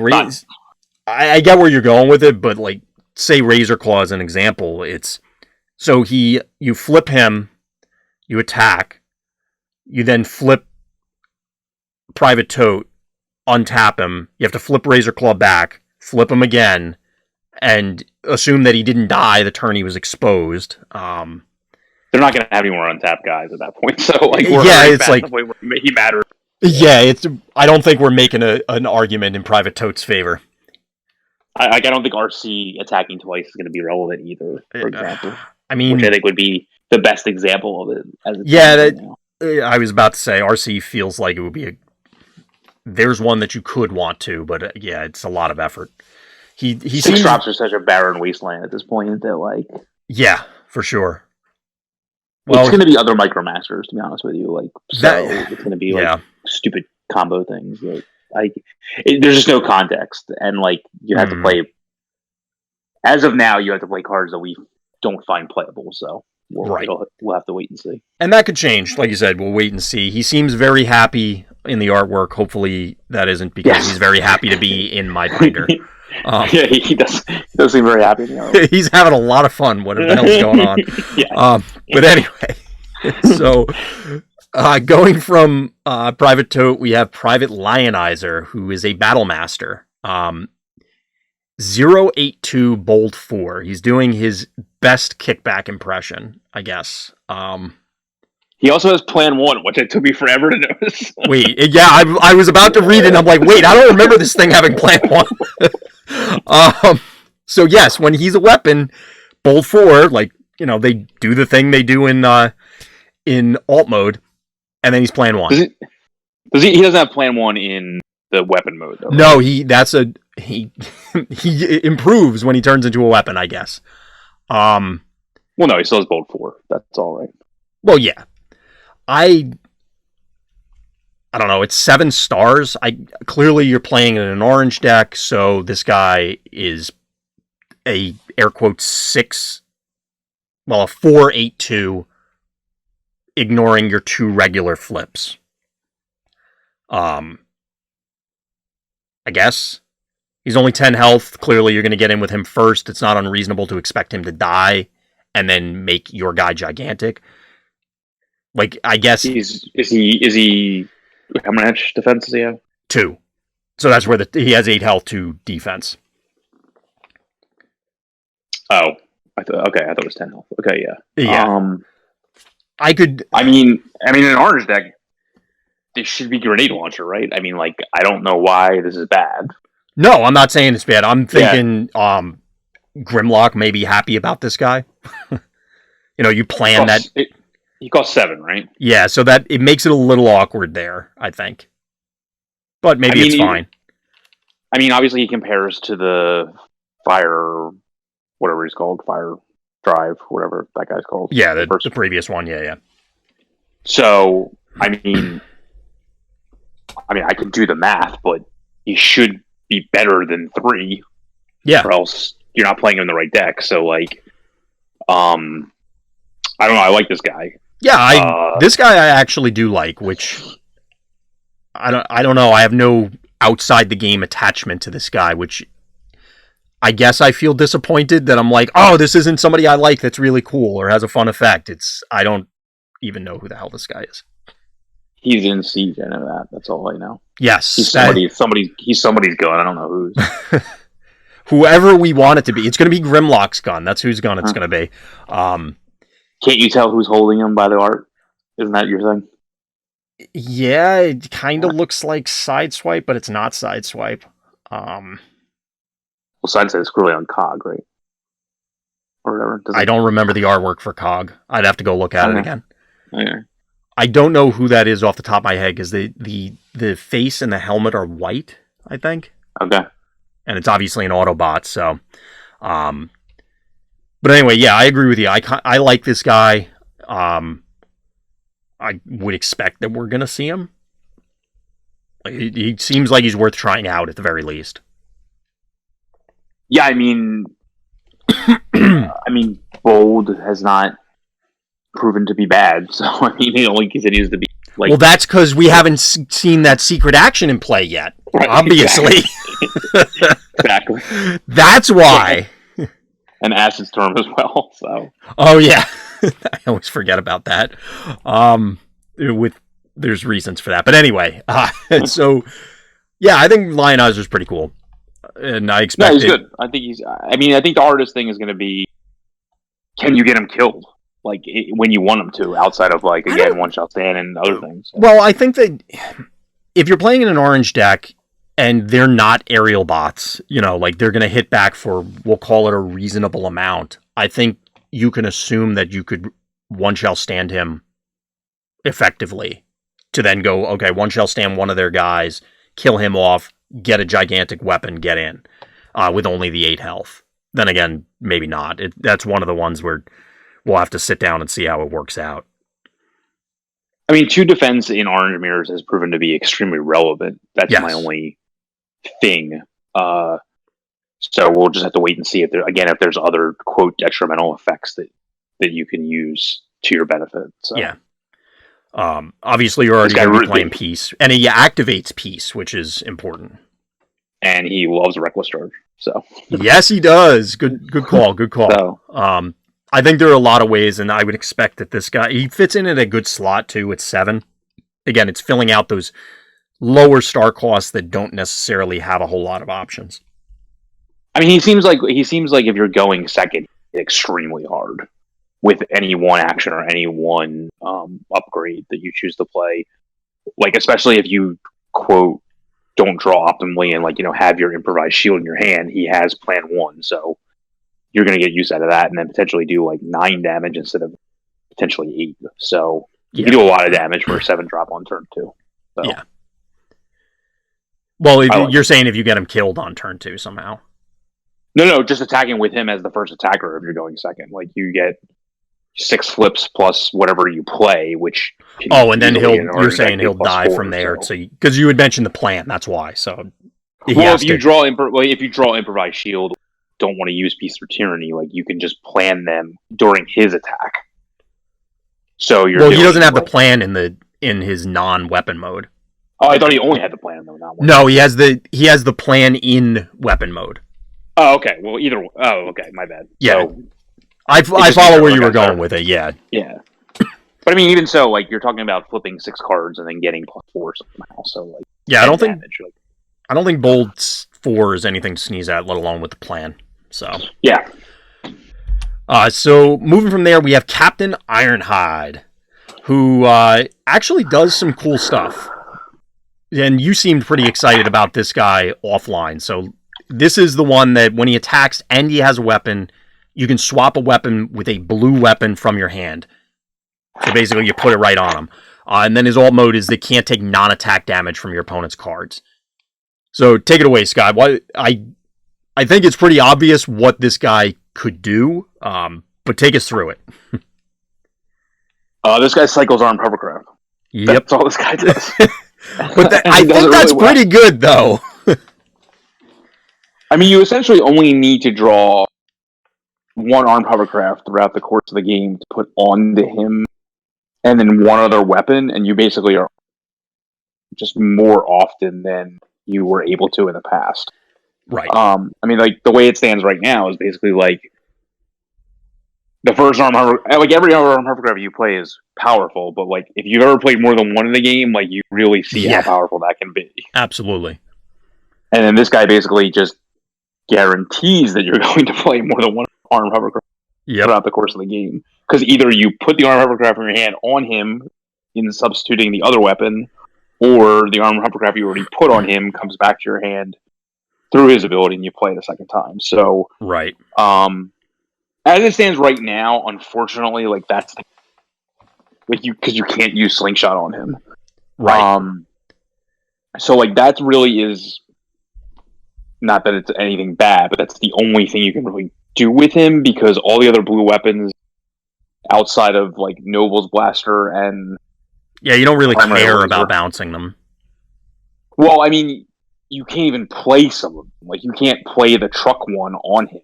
I get where you're going with it, but like, say Razor Claw as an example, it's so you flip him, you attack, you then flip Private Toad, untap him, you have to flip Razor Claw back, flip him again, and assume that he didn't die the turn he was exposed. They're not going to have any more untapped guys at that point, so like, it's like he matters. Yeah, I don't think we're making an argument in Private Toad's favor. I don't think RC attacking twice is going to be relevant either, for example. I mean, which I think would be the best example of it. I was about to say RC feels like it would be there's one that you could want to, but yeah, it's a lot of effort. He 6 drops are such a barren wasteland at this point that, like, yeah, for sure. Well, it's going to be other Micromasters, to be honest with you. Like, it's going to be like stupid combo things. There's just no context, and like, you have to play. As of now, you have to play cards that we don't find playable. So we'll have to wait and see. And that could change, like you said. We'll wait and see. He seems very happy in the artwork. Hopefully, that isn't because he's very happy to be in my binder. Yeah, he does. He does seem very happy. He's having a lot of fun. What the hell's going on? But anyway, so going from Private Toad, we have Private Lionizer, who is a Battle Master. 082 Bold 4. He's doing his best kickback impression, I guess. He also has Plan 1, which it took me forever to notice. Wait, yeah, I was about to read it, and I'm like, wait, I don't remember this thing having Plan 1. So yes, when he's a weapon, Bold 4, like, they do the thing they do in alt mode, and then he's Plan 1. He doesn't have Plan 1 in the weapon mode, though. No, he improves when he turns into a weapon, I guess. Well, no, he still has Bold 4. That's all right. Well, yeah. I don't know. It's 7 stars. Clearly you're playing in an orange deck, so this guy is a air quotes 6. Well, a 4/8/2, ignoring your 2 regular flips. I guess. He's only 10 health. Clearly, you're going to get in with him first. It's not unreasonable to expect him to die and then make your guy gigantic. Like, I guess... Is he... How much defense does he have? 2. So that's where he has 8 health, 2 defense. Oh. I thought it was 10 health. Okay, yeah. Yeah. I mean, in an orange deck, this should be grenade launcher, right? I mean, like, I don't know why this is bad. No, I'm not saying it's bad. I'm thinking Grimlock may be happy about this guy. You plan that... He costs 7, right? Yeah, so that it makes it a little awkward there, I think. But maybe it's fine. I mean, obviously he compares to the fire, whatever he's called, fire drive, whatever that guy's called. Yeah, the previous one, yeah. So, I mean, I can do the math, but he should be better than 3. Yeah. Or else you're not playing him in the right deck. So, like, I don't know. I like this guy. Yeah, this guy I actually do like, which I don't know. I have no outside the game attachment to this guy, which I guess I feel disappointed that I'm like, oh, this isn't somebody I like that's really cool or has a fun effect. I don't even know who the hell this guy is. He's in Siege, I know that. That's all I know. Yes. He's somebody's gun. I don't know who's. Whoever we want it to be. It's going to be Grimlock's gun. That's whose gun it's going to be. Can't you tell who's holding him by the art? Isn't that your thing? Yeah, it kind of looks like Sideswipe, but it's not Sideswipe. Well, Sideswipe is clearly on COG, right? Or whatever. I don't remember the artwork for COG. I'd have to go look at it again. Okay. I don't know who that is off the top of my head, because the face and the helmet are white, I think. Okay. And it's obviously an Autobot, so... But anyway, yeah, I agree with you. I like this guy. I would expect that we're going to see him. Like, he seems like he's worth trying out at the very least. Yeah, I mean, Bold has not proven to be bad, so I mean, he only continues to be like. Well, that's because we haven't seen that secret action in play yet. Right, obviously, exactly. That's why. And Acid Storm as well. So. Oh yeah, I always forget about that. There's reasons for that, but anyway. So yeah, I think Lionize is pretty cool, and I expect. No, he's good. I think the hardest thing is going to be, can you get him killed? Like when you want him to, outside of like again one shot stand and other things. So. Well, I think that if you're playing in an orange deck. And they're not aerial bots, like they're going to hit back for, we'll call it a reasonable amount. I think you can assume that you could one shell stand him effectively to then go, okay, one shell stand one of their guys, kill him off, get a gigantic weapon, get in with only the 8 health. Then again, maybe not. That's one of the ones where we'll have to sit down and see how it works out. I mean, 2 defense in orange mirrors has proven to be extremely relevant. That's my only thing. So we'll just have to wait and see if there's other quote detrimental effects that you can use to your benefit. So. Yeah. Obviously you're already going to be playing Peace, and he activates Peace, which is important. And he loves Reckless Charge. So yes, he does. Good call. So, I think there are a lot of ways, and I would expect that this guy, he fits in at a good slot too at 7. Again, it's filling out those lower star costs that don't necessarily have a whole lot of options. I mean, he seems like if you're going second, extremely hard with any one action or any one upgrade that you choose to play. Like, especially if you quote don't draw optimally and have your improvised shield in your hand, he has plan 1, so you're going to get use out of that, and then potentially do 9 damage instead of potentially 8. So you can do a lot of damage for a 7 drop on turn 2. So. Yeah. Well, you're saying if you get him killed on turn 2 somehow. No, just attacking with him as the first attacker if you're going second. Like, you get 6 flips plus whatever you play, which... and then you're saying he'll die 4, from there, so because you had mentioned the plan, that's why. So, if you draw improvised shield, don't want to use Peace or Tyranny, you can just plan them during his attack. So he doesn't have the plan in his non-weapon mode. Oh, I thought he only had the plan though, not one. No, he has the plan in weapon mode. Oh, okay. Well, either. Oh, okay. My bad. Yeah, So, I follow where you were going with it. Yeah. Yeah. But I mean, even so, like you're talking about flipping 6 cards and then getting +4 somehow. So like, yeah, I don't think bold 4 is anything to sneeze at, let alone with the plan. So yeah. So moving from there, we have Captain Ironhide, who actually does some cool stuff. And you seemed pretty excited about this guy offline. So this is the one that when he attacks and he has a weapon, you can swap a weapon with a blue weapon from your hand. So basically, you put it right on him. And then his alt mode is they can't take non-attack damage from your opponent's cards. So take it away, Sky. I think it's pretty obvious what this guy could do, but take us through it. This guy cycles armed hovercraft. Yep. That's all this guy does. But I think that's really pretty good, though. I mean, you essentially only need to draw one armed hovercraft throughout the course of the game to put onto him, and then one other weapon, and you basically are just more often than you were able to in the past. Right. I mean, like, the way it stands right now is basically, like, the first armed hovercraft, like, every other armed hovercraft you play is powerful, but, like, if you've ever played more than one in the game, like, you really see how powerful that can be. Absolutely. And then this guy basically just guarantees that you're going to play more than one armed hovercraft throughout the course of the game. Because either you put the armed hovercraft from your hand on him in substituting the other weapon, or the armed hovercraft you already put on him comes back to your hand through his ability and you play it a second time. So, right. As it stands right now, unfortunately, like, that's like because you can't use slingshot on him. Right. So, like, that really is not that it's anything bad, but that's the only thing you can really do with him, because all the other blue weapons outside of, like, Noble's Blaster and you don't really care about bouncing them. Well, I mean, you can't even play some of them. Like, you can't play the truck one on him.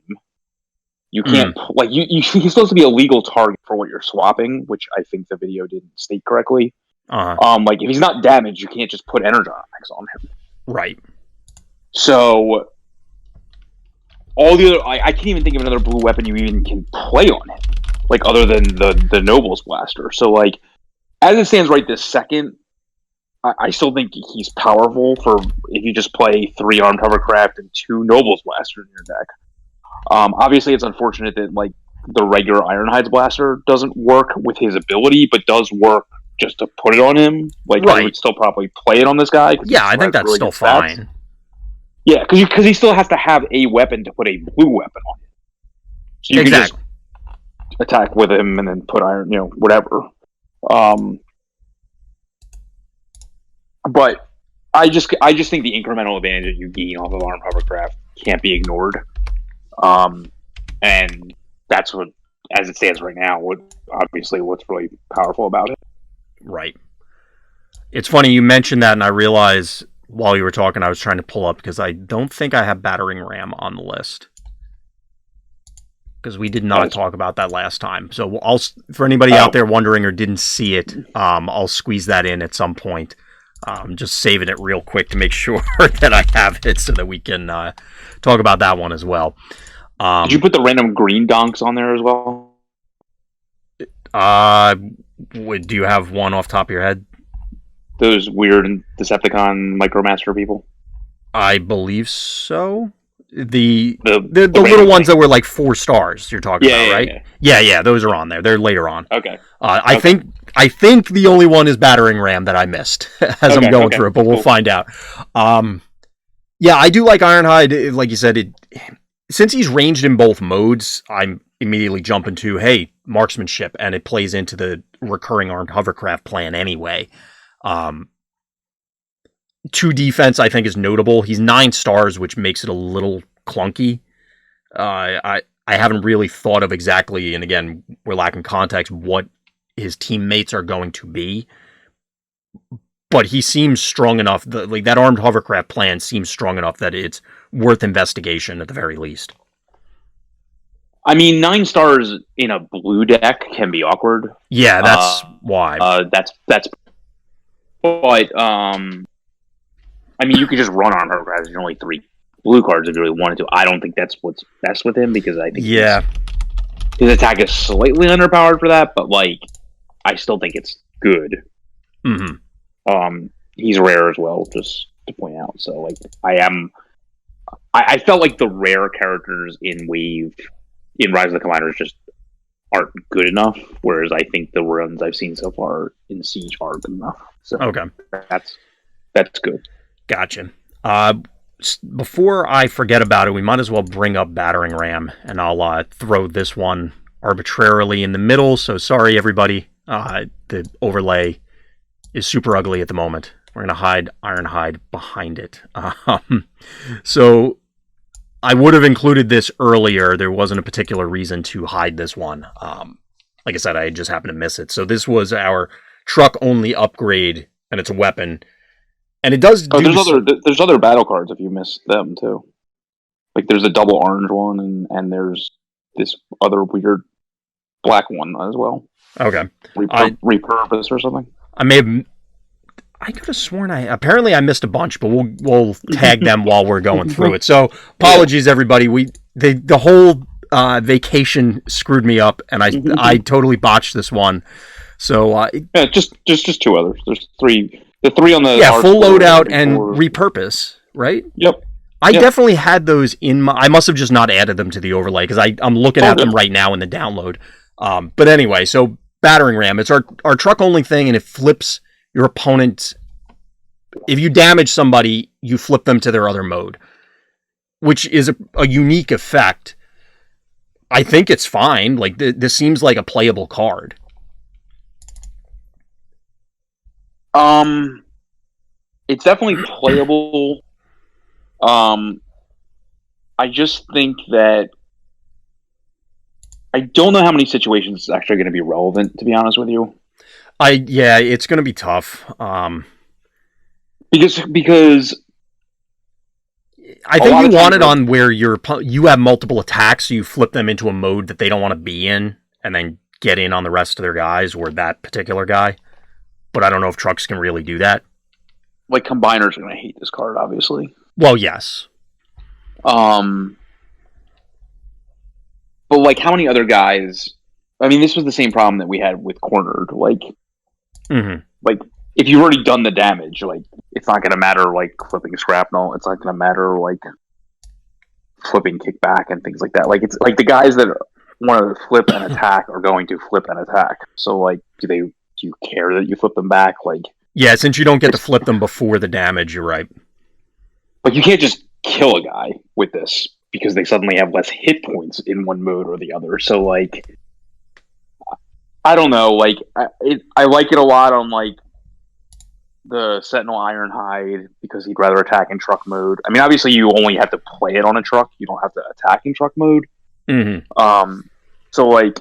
You can't, like, he's supposed to be a legal target for what you're swapping, which I think the video didn't state correctly. Like, if he's not damaged, you can't just put Energonics on him. Right. So, all the other, I can't even think of another blue weapon you even can play on him, like, other than the Noble's Blaster. So, like, as it stands right this second, I still think he's powerful for if you just play 3 armed hovercraft and 2 Noble's Blaster in your deck. Obviously, it's unfortunate that, like, the regular Ironhide's Blaster doesn't work with his ability, but does work just to put it on him. Like, I would still probably play it on this guy. Yeah, I think that's really still fine. Yeah, because he still has to have a weapon to put a blue weapon on him. So you can just attack with him and then put iron, whatever. But I just think the incremental advantage that you gain off of armed hovercraft can't be ignored. And that's what, as it stands right now, what's really powerful about it. Right. It's funny you mentioned that, and I realized while you were talking, I was trying to pull up because I don't think I have Battering Ram on the list. Because we did not talk about that last time. So for anybody out there wondering or didn't see it, I'll squeeze that in at some point. Just saving it real quick to make sure that I have it so that we can talk about that one as well. Did you put the random green donks on there as well? Do you have one off the top of your head? Those weird Decepticon Micromaster people? I believe so. The little ones that were like 4 stars you're talking about, right? Yeah, those are on there. They're later on. Okay. I think the only one is Battering Ram that I missed as I'm going through it, but we'll find out. Yeah, I do like Ironhide. Like you said, since he's ranged in both modes, I'm immediately jumping to, hey, marksmanship, and it plays into the recurring armed hovercraft plan anyway. 2 defense, I think, is notable. He's 9 stars, which makes it a little clunky. I haven't really thought of exactly, and again, we're lacking context, what his teammates are going to be. But he seems strong enough. That armed hovercraft plan seems strong enough that it's worth investigation at the very least. I mean, 9 stars in a blue deck can be awkward. Yeah, that's why. But I mean, you could just run on her as there's only 3 blue cards if you really wanted to. I don't think that's what's best with him because I think his attack is slightly underpowered for that, but like I still think it's good. Mm-hmm. He's rare as well, just to point out. So like I felt like the rare characters in Wave in Rise of the Combiners just aren't good enough, whereas I think the runs I've seen so far in Siege are good enough. So okay, that's good. Gotcha. Before I forget about it, we might as well bring up Battering Ram, and I'll throw this one arbitrarily in the middle. So sorry, everybody. The overlay is super ugly at the moment. We're going to hide Ironhide behind it. So I would have included this earlier. There wasn't a particular reason to hide this one. Like I said, I just happened to miss it. So this was our truck-only upgrade, and it's a weapon. And it does there's other battle cards if you missed them, too. Like, there's a double orange one, and there's this other weird black one as well. Okay. Repurpose or something? I could have sworn apparently I missed a bunch, but we'll tag them while we're going through it. So apologies, everybody. The whole vacation screwed me up, and I totally botched this one. So just 2 others. There's 3. The 3 on the full loadout and repurpose, right? Yep. I definitely had those in my. I must have just not added them to the overlay because I'm looking at them right now in the download. But anyway, so Battering Ram, it's our truck only thing, and it flips your opponent. If you damage somebody, you flip them to their other mode, which is a unique effect. I think it's fine. Like this seems like a playable card. It's definitely playable. I just think that I don't know how many situations it's actually going to be relevant, to be honest with you. It's going to be tough. Because I think you want it on where you have multiple attacks, so you flip them into a mode that they don't want to be in, and then get in on the rest of their guys or that particular guy. But I don't know if trucks can really do that. Like, Combiners are going to hate this card, obviously. Well, yes. But, like, how many other guys... I mean, this was the same problem that we had with Cornered. Like, like if you've already done the damage, like, it's not going to matter, like, flipping Shrapnel. It's not going to matter, like, flipping Kickback and things like that. Like, it's like the guys that want to flip and attack are going to flip and attack. So, like, do you care that you flip them back? Like, yeah, since you don't get to flip them before the damage, you're right. Like, you can't just kill a guy with this because they suddenly have less hit points in one mode or the other. So, like, I don't know. Like, I like it a lot on, like, the Sentinel Ironhide because he'd rather attack in truck mode. I mean, obviously, you only have to play it on a truck. You don't have to attack in truck mode. So, like,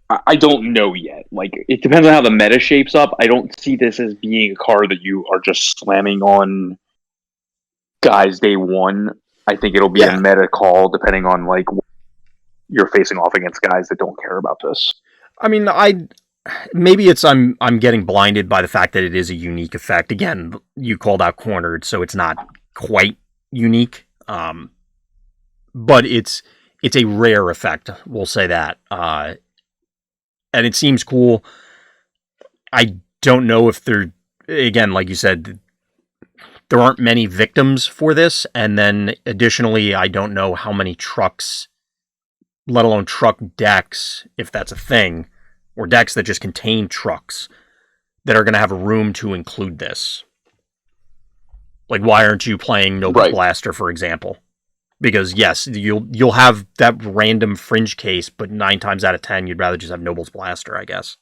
I don't know yet. Like, it depends on how the meta shapes up. I don't see this as being a card that you are just slamming on guys day one. I think it'll be a meta call depending on, like, you're facing off against guys that don't care about this. I mean, maybe it's I'm getting blinded by the fact that it is a unique effect. Again, you called out Cornered, so it's not quite unique. But it's a rare effect, we'll say that. And it seems cool. I don't know if again, like you said, there aren't many victims for this. And then additionally, I don't know how many trucks, let alone truck decks, if that's a thing, or decks that just contain trucks that are going to have room to include this. Like, why aren't you playing Noble Blaster, for example? Because yes, you'll have that random fringe case, but 9 times out of 10, you'd rather just have Noble's Blaster, I guess.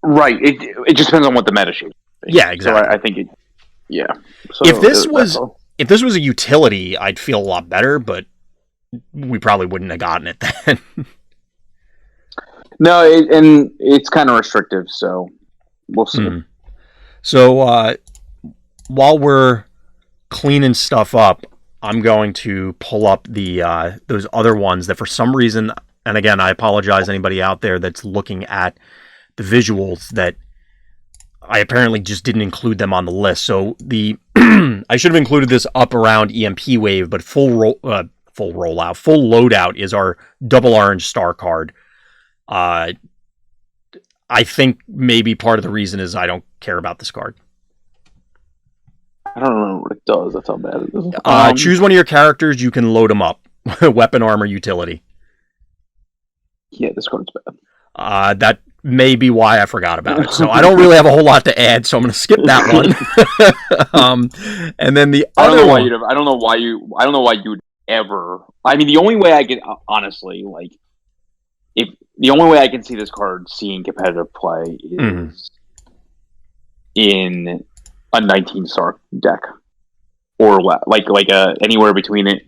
Right. It just depends on what the meta shape is. Yeah, exactly. So I think it. Yeah. So if this was a utility, I'd feel a lot better, but we probably wouldn't have gotten it then. No, and it's kind of restrictive, so we'll see. So while we're cleaning stuff up, I'm going to pull up the those other ones that for some reason, and again, I apologize anybody out there that's looking at the visuals, that I apparently just didn't include them on the list. So I should have included this up around EMP Wave, but full loadout is our double orange star card. I think maybe part of the reason is I don't care about this card. I don't remember what it does. That's how bad it is. Choose one of your characters. You can load them up. Weapon, armor, utility. Yeah, this card's bad. That may be why I forgot about it. So I don't really have a whole lot to add. So I'm going to skip that one. And then the other one. I don't know why you'd ever. I mean, the only way I can honestly the only way I can see this card seeing competitive play is in a 19-star deck, or anywhere between a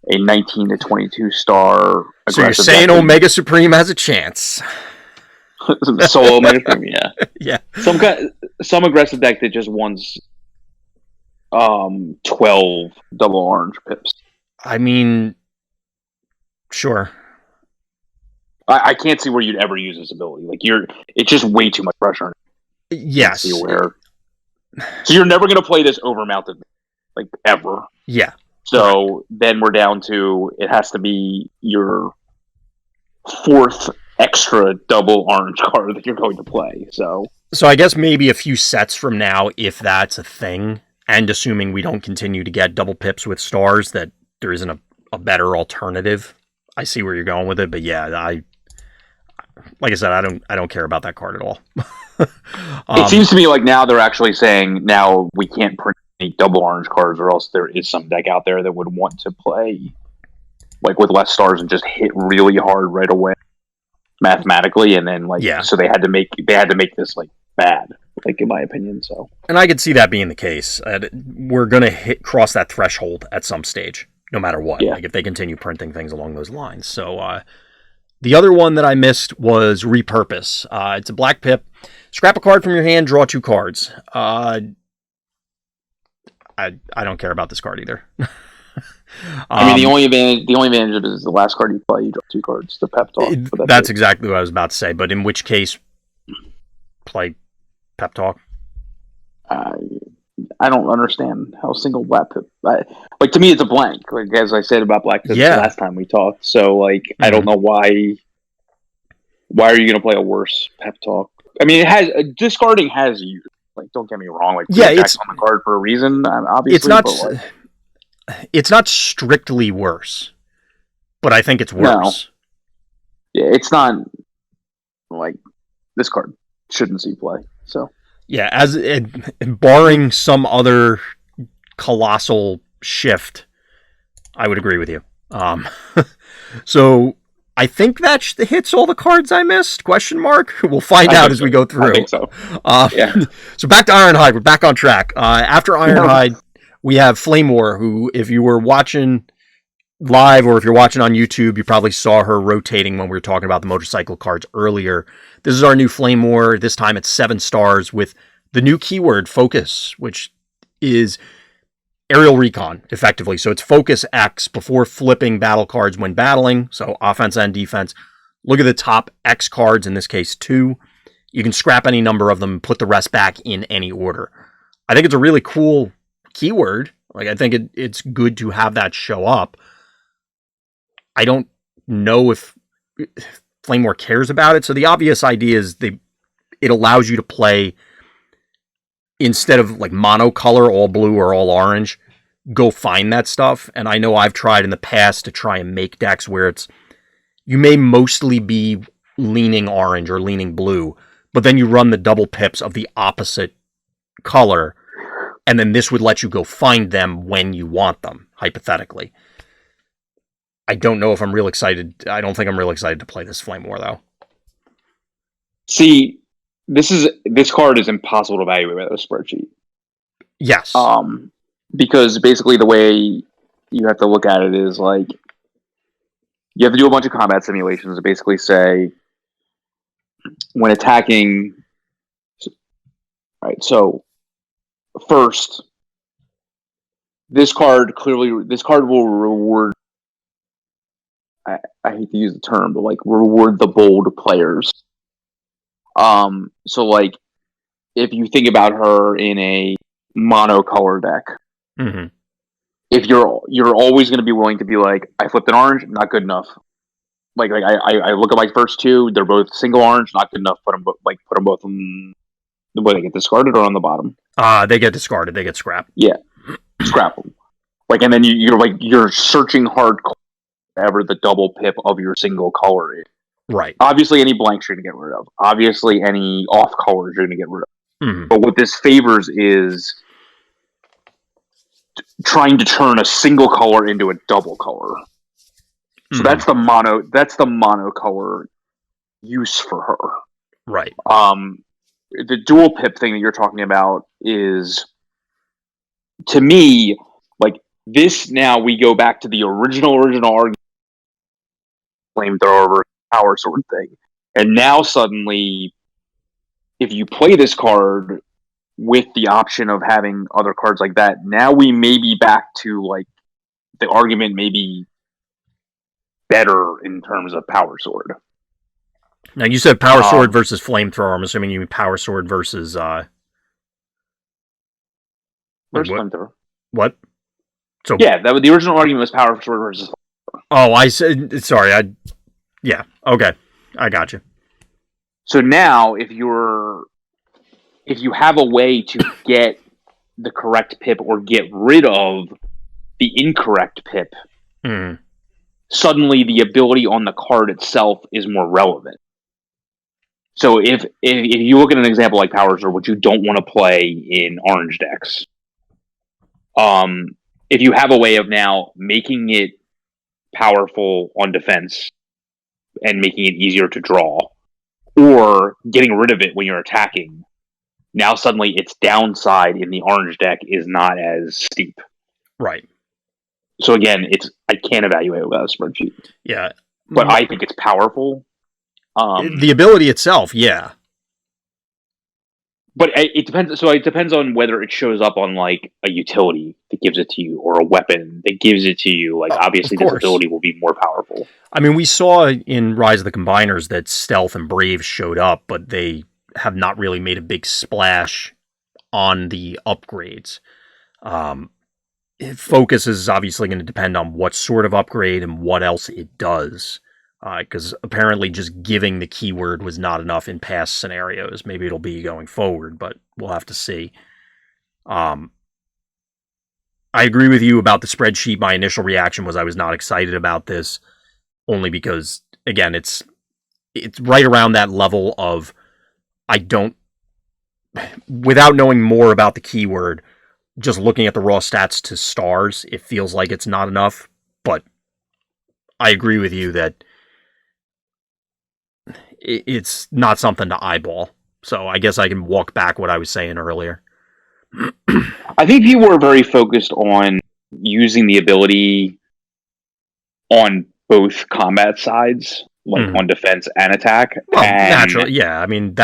19 to 22 star. So you're saying Omega Supreme has a chance? Solo Omega Supreme, yeah, yeah. Some aggressive deck that just wants 12 double orange pips. I mean, sure. I can't see where you'd ever use this ability. It's just way too much pressure. Yes. So you're never going to play this overmounted, ever. Yeah. So then we're down to, it has to be your fourth extra double orange card that you're going to play. So I guess maybe a few sets from now, if that's a thing, and assuming we don't continue to get double pips with stars, that there isn't a better alternative. I see where you're going with it, but yeah, like I said, I don't care about that card at all. It seems to me like now they're actually saying now we can't print any double orange cards, or else there is some deck out there that would want to play with less stars and just hit really hard right away mathematically, and then so they had to make this bad, in my opinion. So, and I could see that being the case. We're gonna cross that threshold at some stage, no matter what. Yeah. If they continue printing things along those lines. So the other one that I missed was Repurpose. It's a black pip. Scrap a card from your hand, draw 2 cards. I don't care about this card either. I mean, the only advantage of it is the last card you play, you draw 2 cards. The Pep Talk. That's exactly what I was about to say. But in which case, play Pep Talk. I don't understand how single black pip. To me, it's a blank. As I said about black pips last time we talked. So I don't know why. Why are you going to play a worse Pep Talk? I mean, discarding has use. Don't get me wrong. It's on the card for a reason. Obviously, it's not. It's not strictly worse, but I think it's worse. No. Yeah, it's not this card shouldn't see play. So yeah, barring some other colossal shift, I would agree with you. So I think that hits all the cards I missed? Question mark. We'll find out as we go through. I think so. Yeah. So back to Ironhide. We're back on track. After Ironhide, we have Flame War, who, if you were watching live or if you're watching on YouTube, you probably saw her rotating when we were talking about the motorcycle cards earlier. This is our new Flame War. This time it's 7 stars with the new keyword, Focus, which is aerial recon, effectively. So it's Focus X before flipping battle cards when battling, so offense and defense. Look at the top X cards, in this case 2. You can scrap any number of them and put the rest back in any order. I think it's a really cool keyword. I think it's good to have that show up. I don't know if Flame War cares about it. So the obvious idea is it allows you to play, instead of monocolor, all blue or all orange, go find that stuff. And I know I've tried in the past to try and make decks where you may mostly be leaning orange or leaning blue, but then you run the double pips of the opposite color, and then this would let you go find them when you want them, hypothetically. I don't know if I'm real excited. I don't think I'm real excited to play this Flame War, though. See, this card is impossible to evaluate with a spreadsheet. Yes. Because basically the way you have to look at it is you have to do a bunch of combat simulations to basically say when attacking. Right. So first, this card will reward. I hate to use the term, but reward the bold players. So if you think about her in a monocolor deck, Mm-hmm. if you're always going to be willing to be like, I flipped an orange, not good enough. Like I look at my first two, they're both single orange, not good enough. Put them both on the way they get discarded or on the bottom. They get discarded. They get scrapped. Yeah, scrap them. Like, and then you're searching hard whatever the double pip of your single color is. Right. Obviously, any blanks you're going to get rid of. Obviously, any off colors you're going to get rid of. Mm-hmm. But what this favors is trying to turn a single color into a double color. So that's the monocolor use for her. Right. The dual pip thing that you're talking about is, to me, like this. Now we go back to the original argument, flamethrower power sword thing, and now suddenly, if you play this card with the option of having other cards like that, now we may be back to like the argument may be better in terms of power sword. Now you said power sword versus flamethrower. I'm assuming you mean power sword versus flamethrower. What? So yeah, the original argument was power sword versus flamethrower. Oh, I said sorry. Yeah. Okay, I got you. So now, if you have a way to get the correct pip or get rid of the incorrect pip, suddenly the ability on the card itself is more relevant. So if you look at an example like Power Sword, which you don't want to play in orange decks, if you have a way of now making it powerful on defense and making it easier to draw, or getting rid of it when you're attacking, now suddenly its downside in the orange deck is not as steep. Right. So again, I can't evaluate it without a spreadsheet. Yeah. But I think it's powerful. The ability itself, yeah. But it depends. So it depends on whether it shows up on like a utility that gives it to you, or a weapon that gives it to you. Like obviously, this ability will be more powerful. I mean, we saw in Rise of the Combiners that Stealth and Brave showed up, but they have not really made a big splash on the upgrades. Focus is obviously going to depend on what sort of upgrade and what else it does. Because apparently just giving the keyword was not enough in past scenarios. Maybe it'll be going forward, but we'll have to see. I agree with you about the spreadsheet. My initial reaction was I was not excited about this, only because, again, it's right around that level of without knowing more about the keyword, just looking at the raw stats to stars, it feels like it's not enough. But I agree with you that it's not something to eyeball. So I guess I can walk back what I was saying earlier. I think people are very focused on using the ability on both combat sides, like on defense and attack. Well, naturally, yeah. I mean,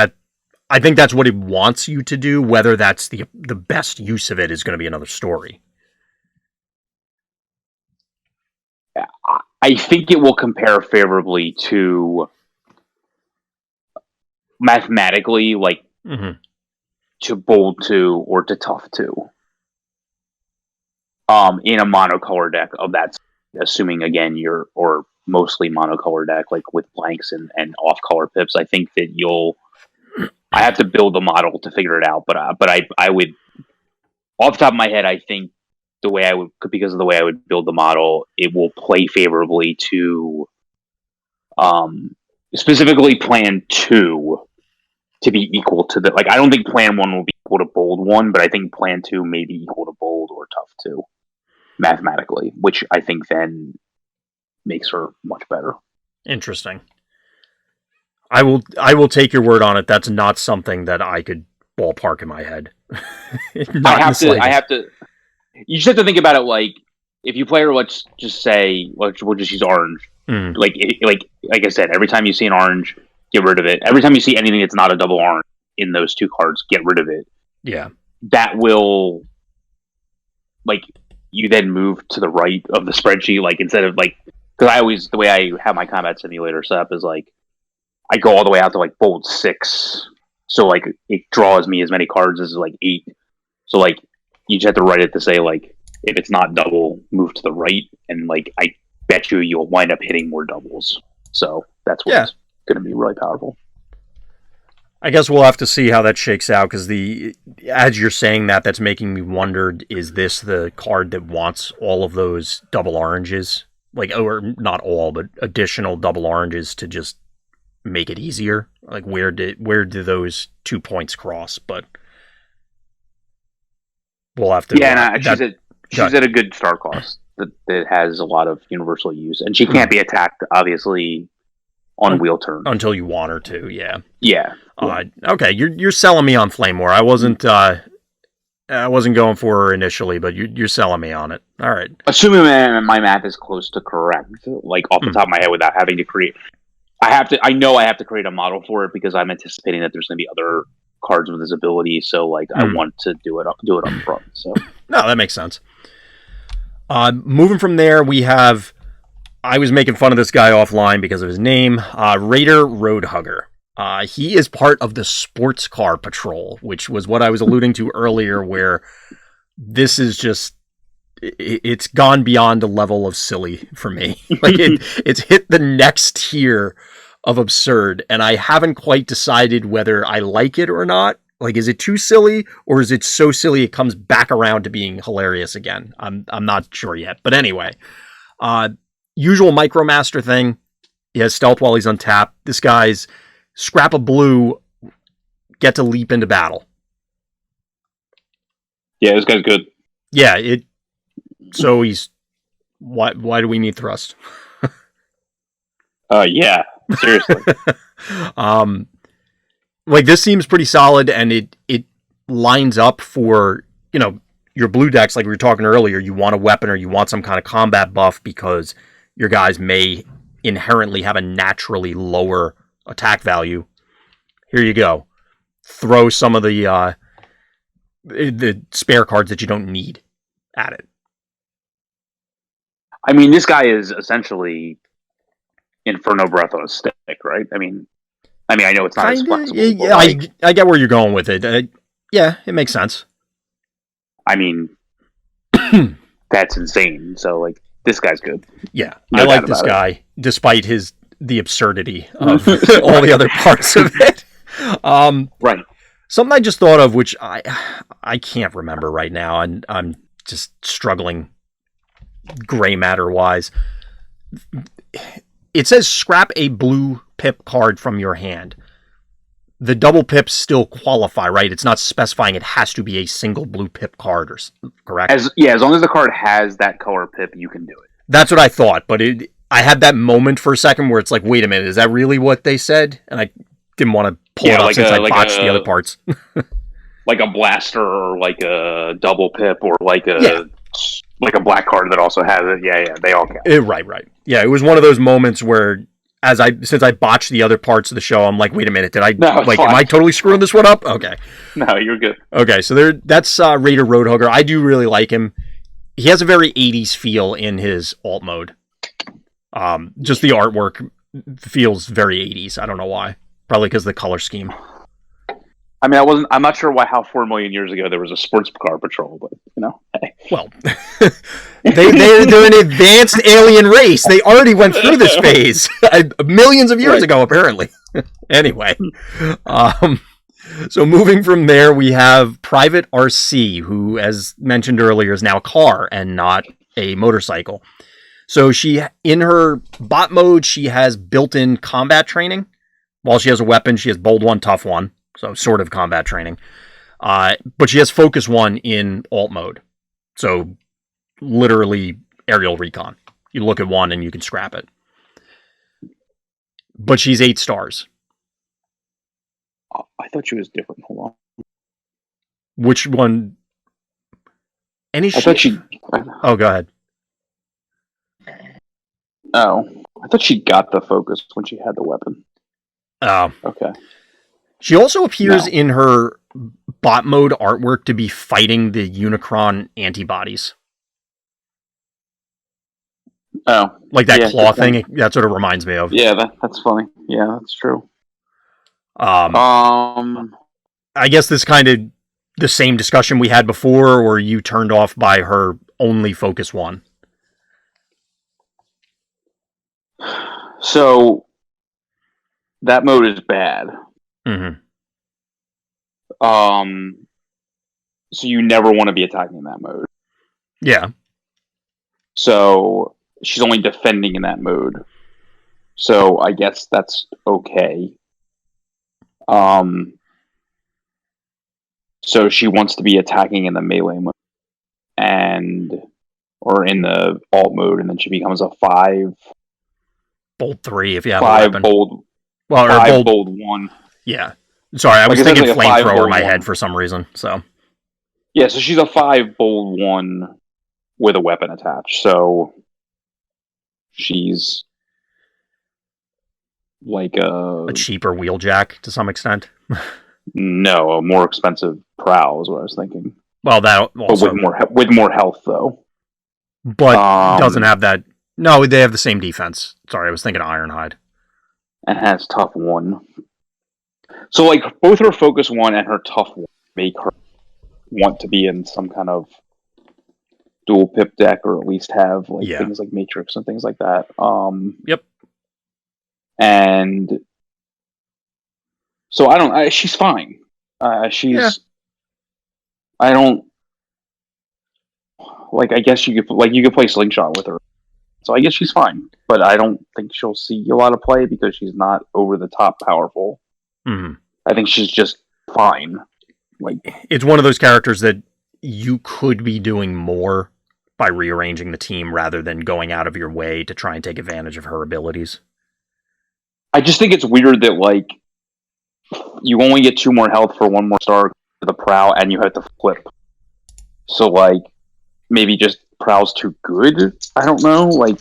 I think that's what it wants you to do. Whether that's the best use of it is going to be another story. I think it will compare favorably to mathematically, like to Bold 2 or to Tough 2. In a monocolor deck of that, assuming again or mostly monocolor deck, like with blanks and off color pips. I think that I have to build the model to figure it out, but I would, off the top of my head, I think because of the way I would build the model, it will play favorably to specifically Plan 2 to be equal to I don't think Plan 1 will be equal to Bold 1, but I think Plan 2 may be equal to Bold or Tough 2, mathematically, which I think then makes her much better. Interesting. I will take your word on it. That's not something that I could ballpark in my head. I have to. You just have to think about it like, if you play her, let's just say, we'll just use orange. Like I said, every time you see an orange, get rid of it. Every time you see anything that's not a double orange in those two cards, get rid of it. Yeah. That will, you then move to the right of the spreadsheet, instead of, because the way I have my combat simulator set up is, I go all the way out to, Bold 6 So like it draws me as many cards as like 8. So like you just have to write it to say like if it's not double, move to the right, and like I bet you'll wind up hitting more doubles. So that's what's going to be really powerful. I guess we'll have to see how that shakes out, because as you're saying that, that's making me wonder, is this the card that wants all of those double oranges? Like, or not all, but additional double oranges to just make it easier? Like, where do those 2 points cross? But we'll have to... Yeah, and she's at a good start cost that has a lot of universal use. And she can't be attacked, obviously, on wheel turn. Until you want her to, yeah. Yeah. Okay, you're selling me on Flame War. I wasn't going for her initially, but you're selling me on it. All right. Assuming my math is close to correct, like off the top of my head, without having to create, I know I have to create a model for it because I'm anticipating that there's going to be other cards with this ability. So like, I want to do it up front. So no, that makes sense. Moving from there, we have. I was making fun of this guy offline because of his name, Raider Roadhugger. He is part of the Sports Car Patrol, which was what I was alluding to earlier, where this is just, it's gone beyond a level of silly for me. Like it's hit the next tier of absurd, and I haven't quite decided whether I like it or not. Like, is it too silly, or is it so silly it comes back around to being hilarious again? I'm not sure yet. But anyway, usual Micromaster thing. He has stealth while he's untapped. This guy's scrap a blue, get to leap into battle. Yeah, this guy's good. Yeah, so he's... Why do we need thrust? Yeah, seriously. Like, this seems pretty solid, and it lines up for, your blue decks, like we were talking earlier. You want a weapon or you want some kind of combat buff because your guys may inherently have a naturally lower attack value. Here you go. Throw some of the spare cards that you don't need at it. I mean, this guy is essentially Inferno Breath on a stick, right? I mean, I know it's not as flexible. Yeah, I get where you're going with it. Yeah, it makes sense. I mean, that's insane. So, like, this guy's good. Yeah, I like this guy, despite the absurdity of all the other parts of it. Right. Something I just thought of, which I can't remember right now, and I'm just struggling gray matter wise. It says scrap a blue pip card from your hand. The double pips still qualify, right? It's not specifying it has to be a single blue pip card, correct? As long as the card has that color pip, you can do it. That's what I thought, but I had that moment for a second where it's like, wait a minute, is that really what they said? And I didn't want to pull it up since I botched the other parts. Like a blaster, or like a double pip, or like a black card that also has it. Yeah, they all count. Right. Yeah, it was one of those moments where since I botched the other parts of the show, I'm like, wait a minute, am I totally screwing this one up? Okay. No, you're good. Okay, so that's Raider Roadhugger. I do really like him. He has a very 80s feel in his alt mode. Just the artwork feels very 80s. I don't know why. Probably because of the color scheme. I mean, I'm not sure how 4 million years ago there was a sports car patrol, but hey. Well, they're an advanced alien race. They already went through this phase millions of years ago, apparently. Anyway, so moving from there, we have Private RC, who, as mentioned earlier, is now a car and not a motorcycle. So in her bot mode, she has built-in combat training. While she has a weapon, she has Bold 1, Tough 1. So sort of combat training. But she has Focus 1 in alt mode. So literally aerial recon. You look at one and you can scrap it. But she's 8 stars. I thought she was different. Hold on. Which one? I thought she... Oh, go ahead. Oh. I thought she got the focus when she had the weapon. Oh. Okay. She also appears in her bot mode artwork to be fighting the Unicron antibodies. Oh. Like that claw thing, that's what it reminds me of. Yeah, that's funny. Yeah, that's true. I guess this kind of the same discussion we had before, or you turned off by her only focus 1? So that mode is bad. Mm-hmm. So you never want to be attacking in that mode. Yeah. So she's only defending in that mode. So I guess that's okay. So she wants to be attacking in the melee mode, or in the alt mode, and then she becomes a 5 bold 3 if you have a 5 weapon. bold, well, or 5 bold 1. Yeah. Sorry, I was Like, thinking it's like a 5 flamethrower in bold my 1. head for some reason. So Yeah, so she's a 5 bold 1 with a weapon attached. So she's like a cheaper wheeljack to some extent. No, a more expensive prow is what I was thinking. Well, that also, but with more health though. But doesn't have that. No, they have the same defense. Sorry, I was thinking Ironhide. And has tough 1. So like both her focus 1 and her tough 1 make her want to be in some kind of dual pip deck, or at least have like things like Matrix and things like that. Yep. And so I don't. She's fine. She's. I don't. Like, I guess you could play Slingshot with her. So I guess she's fine, but I don't think she'll see a lot of play because she's not over the top powerful. Mm-hmm. I think she's just fine. Like, it's one of those characters that you could be doing more by rearranging the team rather than going out of your way to try and take advantage of her abilities. I just think it's weird that like you only get 2 more health for 1 more star for the prow, and you have to flip. So like maybe just prow's too good. I don't know. Like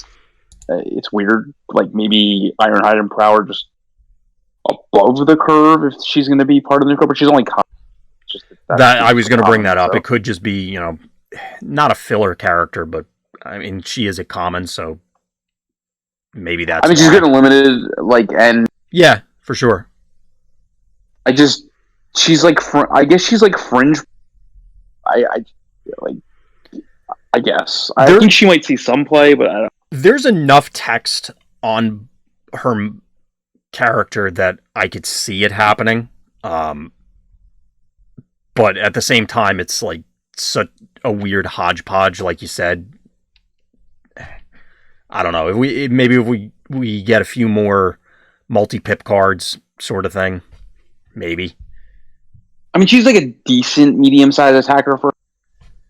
it's weird. Like maybe Ironhide and prow are just above the curve if she's going to be part of the curve, but she's only. Just that I was going to bring that up. So. It could just be not a filler character, but I mean she is a common, so maybe that's. I mean she's getting limited, like, and yeah, for sure. She's like, I guess she's like fringe. I guess. I think she might see some play, but I don't. There's enough text on her character that I could see it happening. But at the same time, it's like such a weird hodgepodge, like you said. I don't know. If we get a few more multi-pip cards, sort of thing, maybe. I mean, she's like a decent medium-sized attacker for.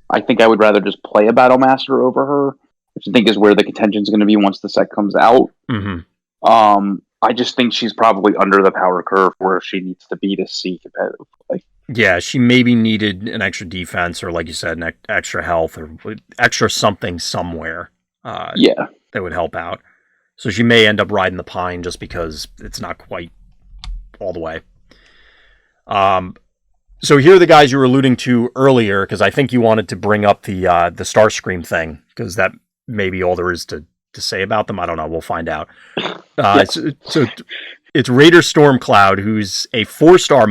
I think I would rather just play a Battle Master over her, which I think is where the contention is going to be once the set comes out. Mm-hmm. I just think she's probably under the power curve where she needs to be to see competitive play. Yeah, she maybe needed an extra defense, or like you said, an extra health, or extra something somewhere. That would help out. So she may end up riding the pine just because it's not quite all the way. So here are the guys you were alluding to earlier, because I think you wanted to bring up the Starscream thing, because that may be all there is to say about them. I don't know. We'll find out. So it's Raider Stormcloud, who's a 4-star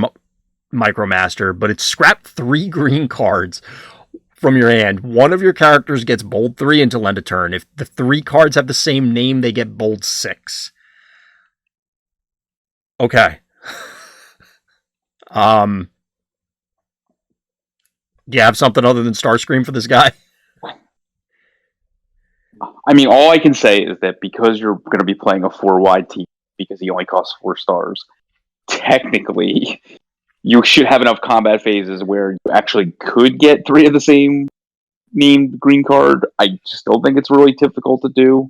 Micromaster, but it's scrap 3 green cards from your hand. One of your characters gets bold 3 until end of turn. If the 3 cards have the same name, they get bold 6. Okay. Do you have something other than Starscream for this guy? I mean, all I can say is that because you're going to be playing a 4-wide team, because he only costs 4 stars, technically, you should have enough combat phases where you actually could get 3 of the same named green card. I just don't think it's really difficult to do.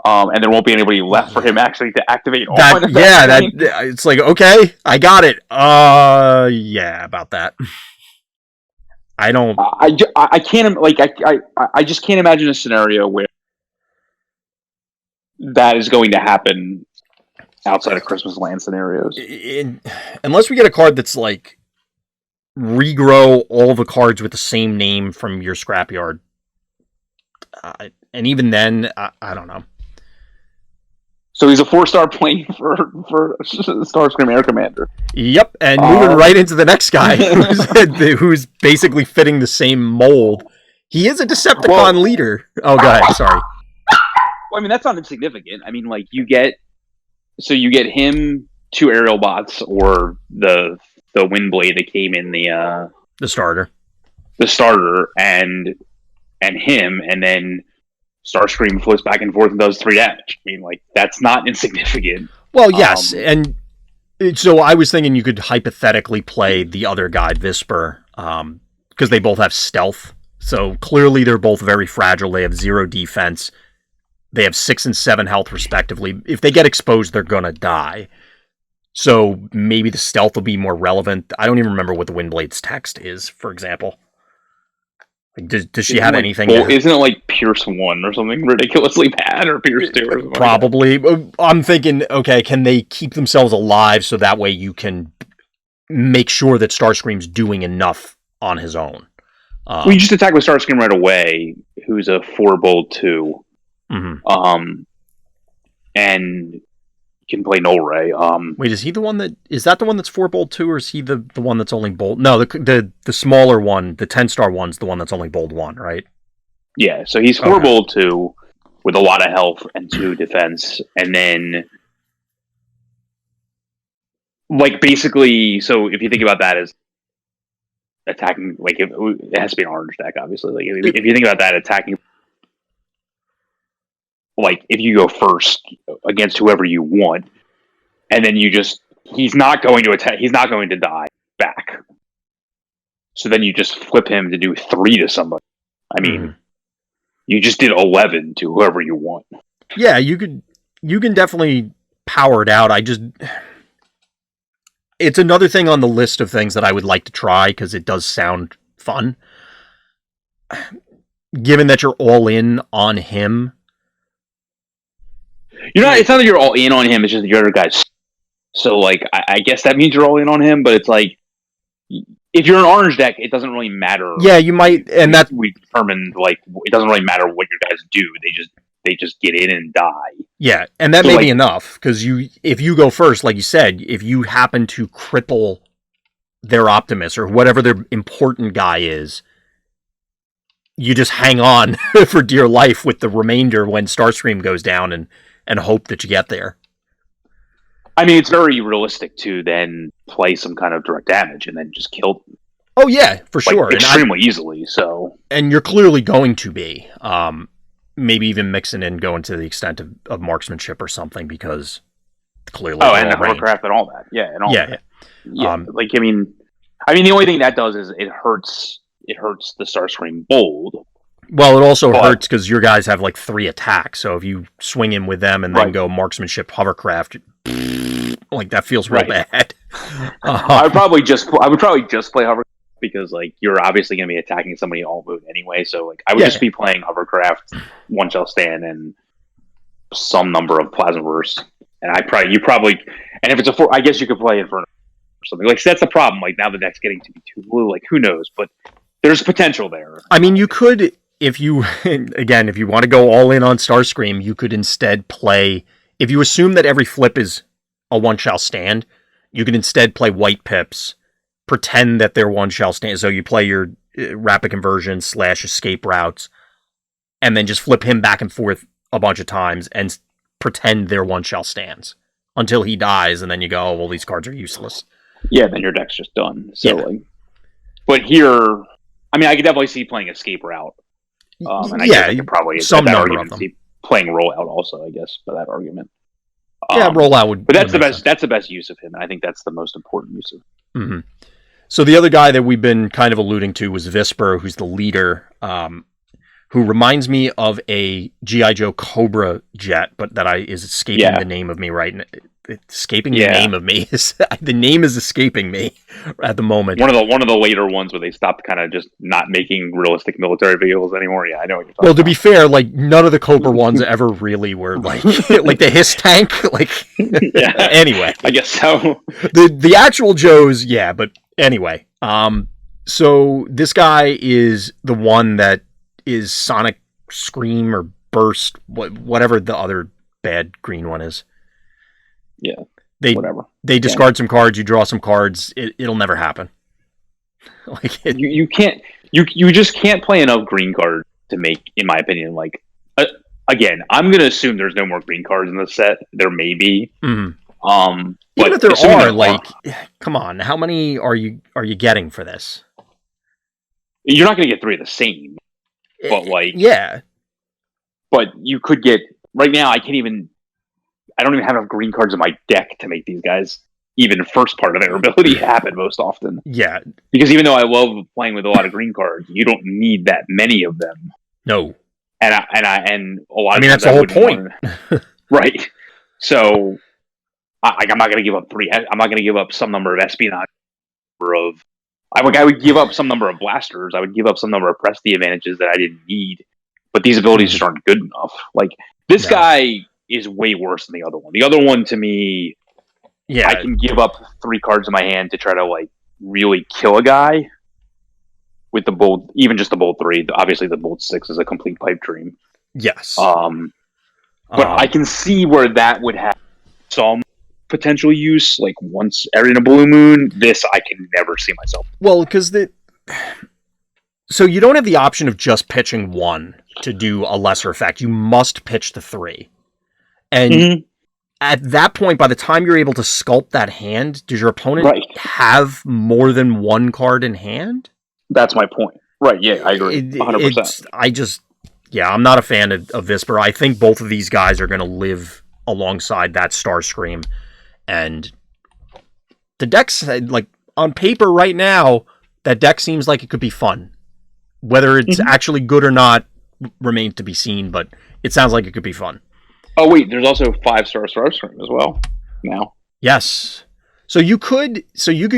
And there won't be anybody left for him actually to activate on. It's like, okay, I got it. Yeah, about that. I don't. I can't, like, I just can't imagine a scenario where that is going to happen outside of Christmas Land scenarios. Unless we get a card that's like regrow all the cards with the same name from your scrapyard. And even then, I don't know. So he's a 4-star plane for Starscream Air Commander. Yep, and moving right into the next guy, who's basically fitting the same mold. He is a Decepticon leader. Oh, go ahead. Sorry. Well, I mean, that's not insignificant. I mean, like, you get him, 2 aerial bots, or the Windblade that came in the starter, and him, and then Starscream flips back and forth and does 3 damage. I mean, like, that's not insignificant. Well, yes, and so I was thinking you could hypothetically play the other guy, Visper, because they both have stealth. So clearly they're both very fragile. They have 0 defense. They have 6 and 7 health, respectively. If they get exposed, they're going to die. So maybe the stealth will be more relevant. I don't even remember what the Windblade's text is, for example. Does she have anything? Isn't it like Pierce 1 or something ridiculously bad, or Pierce 2 or something? Probably. Like I'm thinking, okay, can they keep themselves alive so that way you can make sure that Starscream's doing enough on his own? We just attack with Starscream right away, who's a 4-bolt 2. Mm-hmm. And can play Null Ray. Wait, is that the one that's 4-bolt 2, or is he the one that's only bolt? No, the smaller one, the 10-star one's the one that's only bolt 1, right? Yeah, so he's 4-bolt 2 with a lot of health and 2 defense, and then like basically, so if you think about that as attacking, like it has to be an orange deck, obviously. Like if you think about that, attacking, like if you go first against whoever you want, and then he's not going to attack, he's not going to die back. So then you just flip him to do 3 to somebody. I mean, you just did 11 to whoever you want. Yeah, you can definitely power it out. It's another thing on the list of things that I would like to try because it does sound fun. Given that you're all in on him. It's not that you're all in on him, it's just the other guys. So, like, I guess that means you're all in on him, but it's like, if you're an orange deck, it doesn't really matter. Yeah, you might, and that's... We determined, like, it doesn't really matter what your guys do, they just get in and die. Yeah, and that may be enough, because if you go first, like you said, if you happen to cripple their Optimus, or whatever their important guy is, you just hang on for dear life with the remainder when Starscream goes down and hope that you get there. I mean, it's very realistic to then play some kind of direct damage and then just kill them. Oh, yeah, for sure. Extremely easily, so... And you're clearly going to be. Maybe even mixing in, going to the extent of marksmanship or something, because clearly... Oh, and the hovercraft and all that. Yeah, and all that. Yeah. I mean, the only thing that does is it hurts the Starscream bold. Well, it also hurts because your guys have like 3 attacks, so if you swing him with them and then go marksmanship hovercraft, like that feels real bad. I would probably just play hovercraft because like you're obviously going to be attacking somebody all move anyway. So like I would just be playing hovercraft, 1 shall stand, and some number of plasma bursts. And and if it's a 4, I guess you could play Inferno or something. Like, so that's the problem. Like now the deck's getting to be too blue. Like who knows? But there's potential there. I mean, you could, if you want to go all in on Starscream, you could instead play. If you assume that every flip is a 1 shall stand, you could instead play white pips, pretend that they're 1 shall stand. So you play your rapid conversion / escape routes, and then just flip him back and forth a bunch of times and pretend they're 1 shall stands until he dies, and then you go, oh, well, these cards are useless. Yeah, then your deck's just done. So, but here, I mean, I could definitely see playing escape route. And I guess I could probably some number of them. See playing rollout also, I guess, for that argument. Rollout would. But that's the best. That's the best use of him, and I think that's the most important use of him. Mm-hmm. So the other guy that we've been kind of alluding to was Visper, who's the leader, who reminds me of a G.I. Joe Cobra jet, but that is escaping the name of me right now. The name of me. The name is escaping me at the moment. One of the later ones where they stopped kind of just not making realistic military vehicles anymore. Yeah, I know what you're talking about. Well, to be fair, like none of the Cobra ones ever really were like like the Hiss tank. Like anyway, I guess so. The actual Joes, yeah, but anyway. So this guy is the one that is Sonic Scream or Burst, whatever the other bad green one is. Yeah. Whatever. They discard some cards, you draw some cards, it'll never happen. Like you can't you just can't play enough green cards to make, in my opinion, like again, I'm gonna assume there's no more green cards in the set. There may be. Mm-hmm. Even if there are, like, come on, how many are you getting for this? You're not gonna get 3 of the same. But like, yeah. But you could get right now. I don't even have enough green cards in my deck to make these guys even first part of their ability happen most often. Yeah. Because even though I love playing with a lot of green cards, you don't need that many of them. No. And a lot of that's the whole point. Right. So I'm not going to give up 3. I'm not going to give up some number of espionage. I would give up some number of blasters. I would give up some number of Prestige advantages that I didn't need. But these abilities just aren't good enough. Like, this guy is way worse than the other one. The other one, to me, I can give up 3 cards in my hand to try to, like, really kill a guy with the bold, even just the bold 3. Obviously, the bold 6 is a complete pipe dream. Yes. But I can see where that would have some potential use, like once in a blue moon. This I can never see myself. Well, because so you don't have the option of just pitching 1 to do a lesser effect. You must pitch the 3, and at that point, by the time you're able to sculpt that hand, does your opponent have more than 1 card in hand? That's my point. Right? Yeah, I agree. 100%. I'm not a fan of Visper. I think both of these guys are going to live alongside that Starscream. And the deck's, like, on paper right now, that deck seems like it could be fun. Whether it's actually good or not remains to be seen, but it sounds like it could be fun. Oh, wait, there's also 5-star Starscream as well now. Yes. So you could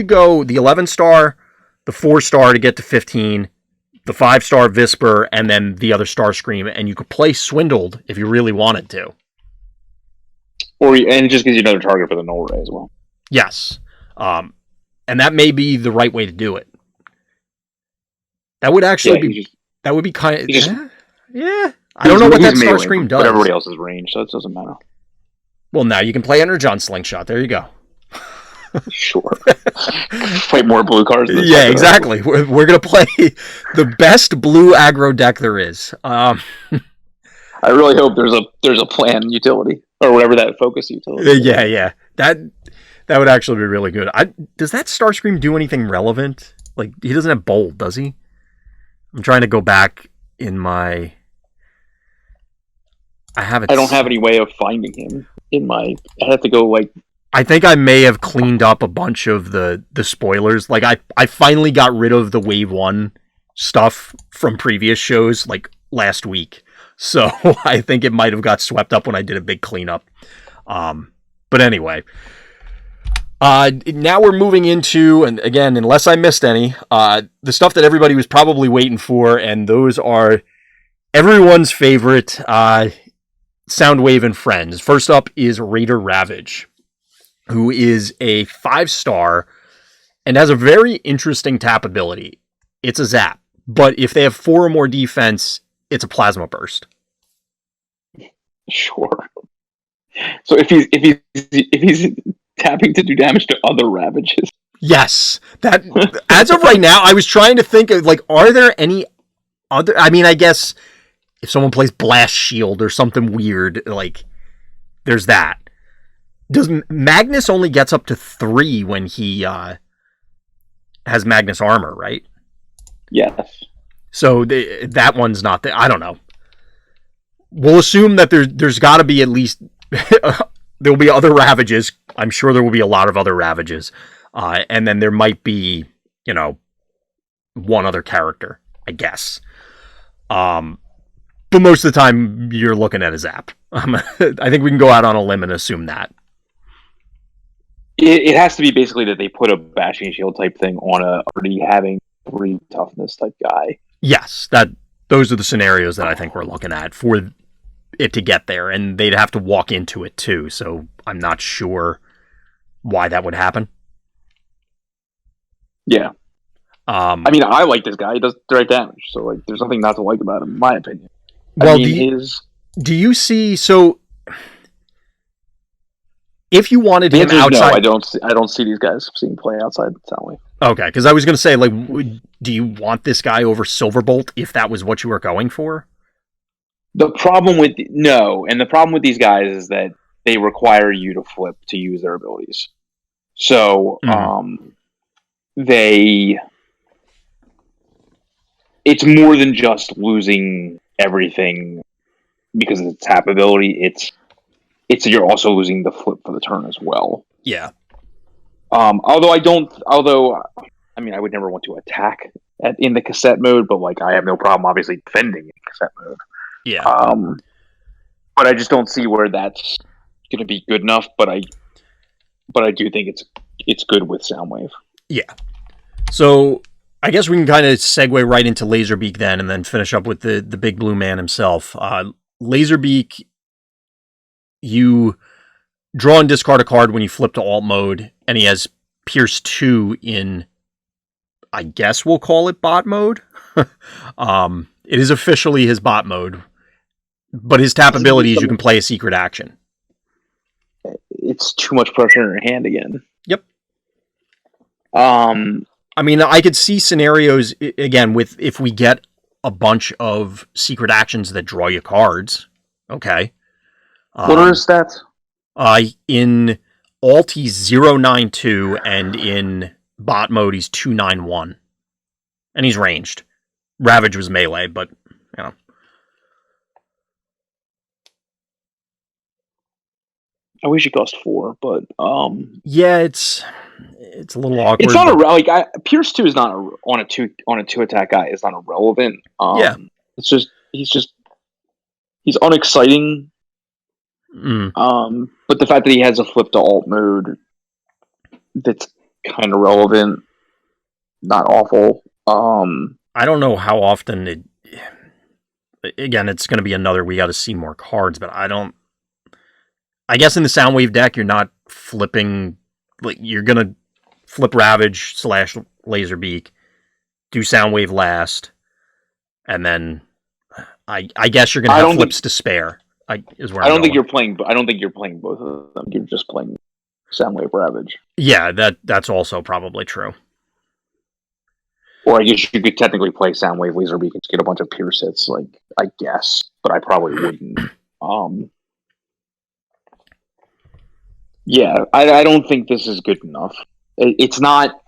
go the 11-star, the 4-star to get to 15, the 5-star Visper, and then the other Starscream, and you could play Swindled if you really wanted to. And it just gives you another target for the null ray as well. Yes. And that may be the right way to do it. That would actually be... that would be kind of... Yeah. I don't know what that Starscream does. But everybody else is range, so it doesn't matter. Well, now you can play Energon Slingshot. There you go. Sure. Play more blue cards. Yeah, exactly. We're going to play the best blue aggro deck there is. I really hope there's a plan utility. Or whatever that focus utility. Yeah. That would actually be really good. Does that Starscream do anything relevant? Like, he doesn't have bold, does he? I'm trying to go back in my... I don't have any way of finding him in my... I have to go, like... I think I may have cleaned up a bunch of the spoilers. Like, I finally got rid of the Wave 1 stuff from previous shows, like, last week. So I think it might have got swept up when I did a big cleanup. But anyway, now we're moving into, and again, unless I missed any, the stuff that everybody was probably waiting for, and those are everyone's favorite Soundwave and friends. First up is Raider Ravage, who is a 5-star and has a very interesting tap ability. It's a zap, but if they have 4 or more defense, it's a plasma burst. Sure. So if he's tapping to do damage to other Ravages. Yes. That as of right now, I was trying to think of, like, are there any other... I mean, I guess if someone plays Blast Shield or something weird, like, there's that. Does Magnus only gets up to 3 when he has Magnus armor, right? Yes. So that one's not there. I don't know. We'll assume that there's got to be at least... there will be other Ravages. I'm sure there will be a lot of other Ravages. And then there might be, one other character, I guess. But most of the time, you're looking at a zap. I think we can go out on a limb and assume that. It has to be basically that they put a bashing shield type thing on a already having 3 toughness type guy. Yes, those are the scenarios that I think we're looking at for it to get there, and they'd have to walk into it too, so I'm not sure why that would happen. Yeah. I mean, I like this guy. He does direct damage, so like, there's nothing not to like about him, in my opinion. Well, do you see... So, If you wanted The him answer is outside, no, I don't see these guys seeing play outside Soundwave. Okay, because I was going to say, like, do you want this guy over Silverbolt if that was what you were going for? The problem with these guys is that they require you to flip to use their abilities. So, it's more than just losing everything because of its tap ability. It's you're also losing the flip for the turn as well. Yeah. Although I mean, I would never want to attack in the cassette mode, but like I have no problem obviously defending in cassette mode. Yeah. But I just don't see where that's going to be good enough. But I do think it's good with Soundwave. Yeah. So I guess we can kind of segue right into Laserbeak then, and then finish up with the big blue man himself. Laserbeak, you draw and discard a card when you flip to alt mode, and he has Pierce 2 in, I guess we'll call it bot mode. It is officially his bot mode, but his tap ability is you can play a secret action. It's too much pressure in your hand again. Yep. I mean, I could see scenarios, again, with if we get a bunch of secret actions that draw you cards. Okay. What are his stats? In alt, he's 092, and in bot mode, he's 291. And he's ranged. Ravage was melee, but, you know. I wish he cost 4, but yeah, it's a little awkward. It's not Pierce 2 is not on a two attack guy is not irrelevant. Yeah, it's just he's unexciting. But the fact that he has a flip to alt mode, that's kind of relevant. Not awful. I don't know how often again, it's going to be another. We got to see more cards, but I guess in the Soundwave deck, you're not flipping. Like you're going to flip Ravage / Laserbeak, do Soundwave last, and then I guess you're going to have flips to spare. I don't think you're playing both of them. You're just playing Soundwave Ravage. Yeah, that's also probably true. Or I guess you could technically play Soundwave Laserbeak and get a bunch of Pierce hits, like I guess, but I probably wouldn't. Yeah, I don't think this is good enough. It's not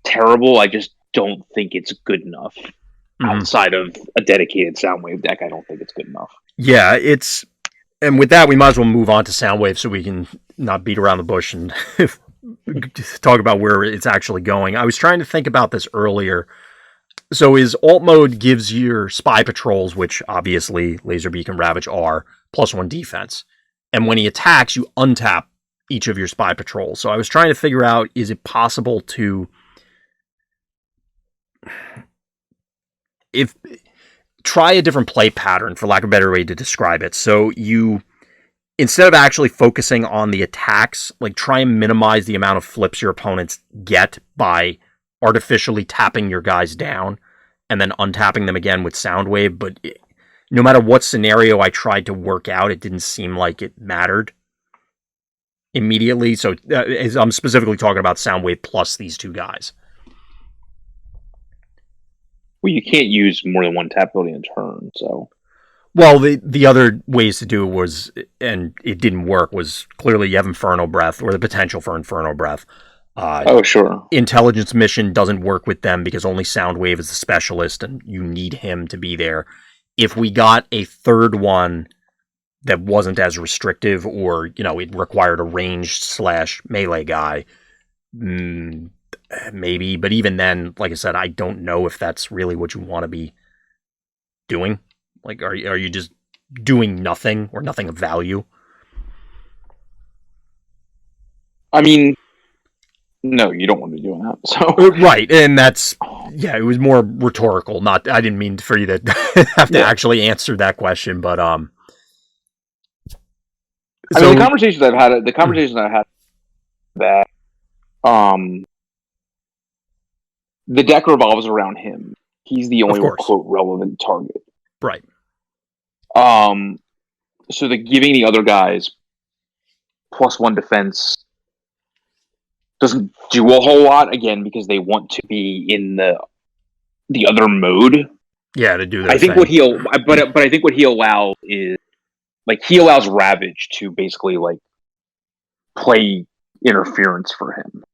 terrible. I just don't think it's good enough. Outside of a dedicated Soundwave deck, I don't think it's good enough. Yeah, and with that, we might as well move on to Soundwave so we can not beat around the bush and talk about where it's actually going. I was trying to think about this earlier. So his alt mode gives your spy patrols, which obviously Laserbeak and Ravage are, +1 defense. And when he attacks, you untap each of your spy patrols. So I was trying to figure out, is it possible to try a different play pattern, for lack of a better way to describe it. So you, instead of actually focusing on the attacks, like try and minimize the amount of flips your opponents get by artificially tapping your guys down and then untapping them again with Soundwave. But no matter what scenario I tried to work out, it didn't seem like it mattered immediately. So I'm specifically talking about Soundwave plus these two guys. Well, you can't use more than one tap ability in a turn, so... Well, the other ways to do it was, and it didn't work, was clearly you have Inferno Breath, or the potential for Inferno Breath. Sure. Intelligence Mission doesn't work with them because only Soundwave is the specialist, and you need him to be there. If we got a third one that wasn't as restrictive, or, it required a ranged / melee guy, maybe, but even then, like I said, I don't know if that's really what you want to be doing. Like, are you just doing nothing or nothing of value? I mean, no, you don't want to be doing that. So right, and that's it was more rhetorical. Not, I didn't mean for you to have to actually answer that question, but the conversations I've had, that the deck revolves around him. He's the only quote relevant target. Right. So giving the other guys +1 defense doesn't do a whole lot, again, because they want to be in the other mode. Yeah, to do their I think thing. but I think what he allows is, like, he allows Ravage to basically, like, play interference for him.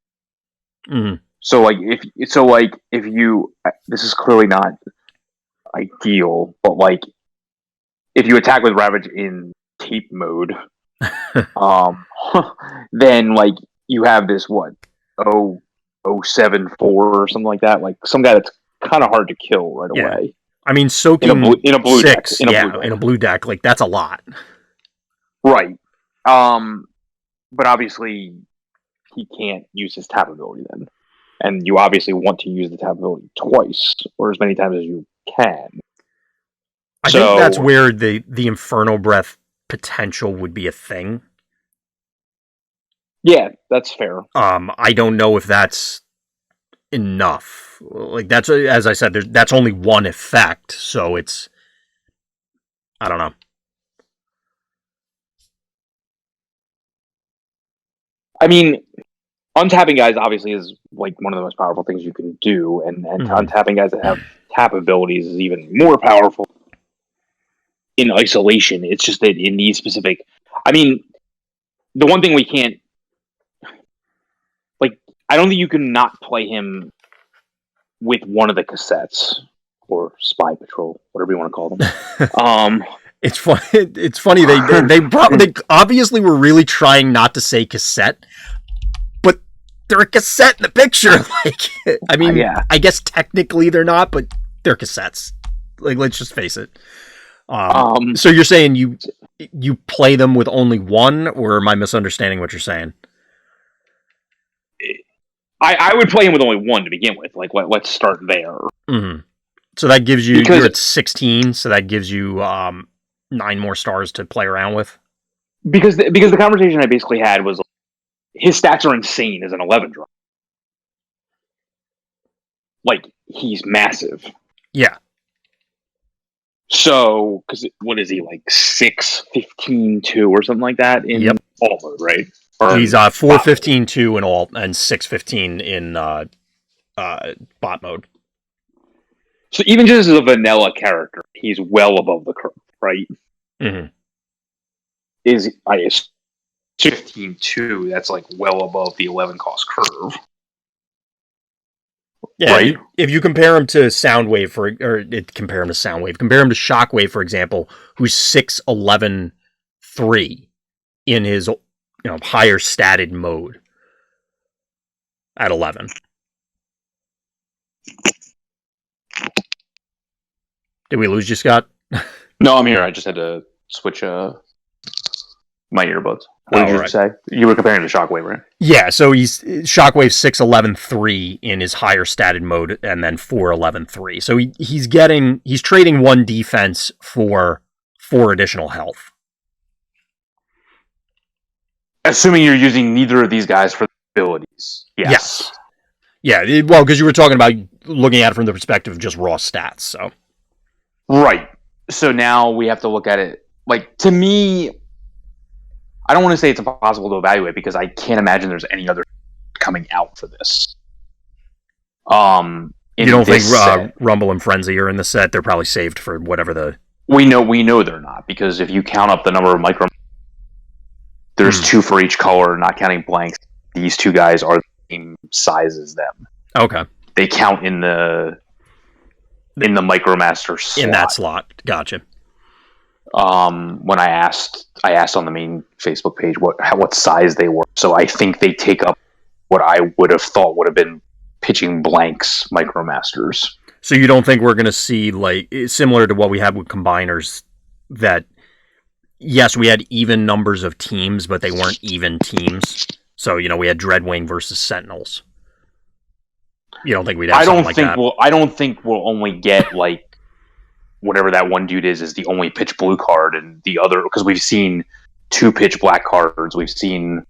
Mm-hmm. So if you, this is clearly not ideal, but like if you attack with Ravage in tape mode, then like you have this 0.074 or something like that, like some guy that's kind of hard to kill right away. I mean, soaking in a blue 6, deck, in a blue deck, like that's a lot, right? But obviously he can't use his tap ability then, and you obviously want to use the tap ability twice or as many times as you can. I think that's where the Infernal Breath potential would be a thing. Yeah, that's fair. I don't know if that's enough. Like, that's, as I said, that's only one effect, so it's, I don't know. I mean, untapping guys obviously is like one of the most powerful things you can do, and untapping guys that have tap abilities is even more powerful in isolation. It's just that in these specific, I mean, the one thing we can't, like, I don't think you can not play him with one of the cassettes or Spy Patrol, whatever you want to call them. It's funny. It's funny. They obviously were really trying not to say cassette, but they're a cassette in the picture. Like, I mean, yeah. I guess technically they're not, but they're cassettes. Like, let's just face it. So you're saying you play them with only one, or am I misunderstanding what you're saying? I would play him with only one to begin with. Like, let's start there. Mm-hmm. So that gives you, you're at 16, so that gives you 9 more stars to play around with. Because the conversation I basically had was, his stats are insane as an 11 drop. Like, he's massive. Yeah. So, because what is he, like 6'15" or something like that in alt mode, right? Or he's 4'15" in alt and 6'15" in bot mode. So even just as a vanilla character, he's well above the curve, right? Mm-hmm. Is 15.2? That's like well above the 11 cost curve. Yeah, right. If you compare him to Soundwave, compare him to Shockwave, for example, who's 6'11" in his higher statted mode at 11. Did we lose you, Scott? No, I'm here. I just had to switch my earbuds. What did you say? You were comparing to Shockwave, right? Yeah, so he's Shockwave 6'11" in his higher statted mode, and then 4'11". So he's trading 1 defense for 4 additional health. Assuming you're using neither of these guys for abilities. Yes. Yeah, well, because you were talking about looking at it from the perspective of just raw stats, so. Right. So now we have to look at it, like, to me, I don't want to say it's impossible to evaluate because I can't imagine there's any other coming out for this. You don't think Rumble and Frenzy are in the set? They're probably saved for whatever the... We know they're not, because if you count up the number of micro... There's 2 for each color, not counting blanks. These 2 guys are the same size as them. Okay. They count in the Micromaster slot. In that slot. Gotcha. When I asked on the main Facebook page what size they were. So I think they take up what I would have thought would have been pitching blanks Micromasters. So you don't think we're going to see, like, similar to what we had with Combiners, that, yes, we had even numbers of teams, but they weren't even teams. So, we had Dreadwing versus Sentinels. You don't think we'd have something like that? I don't think we'll only get, like, whatever that one dude is the only pitch blue card, and the other, because we've seen 2 pitch black cards, we've seen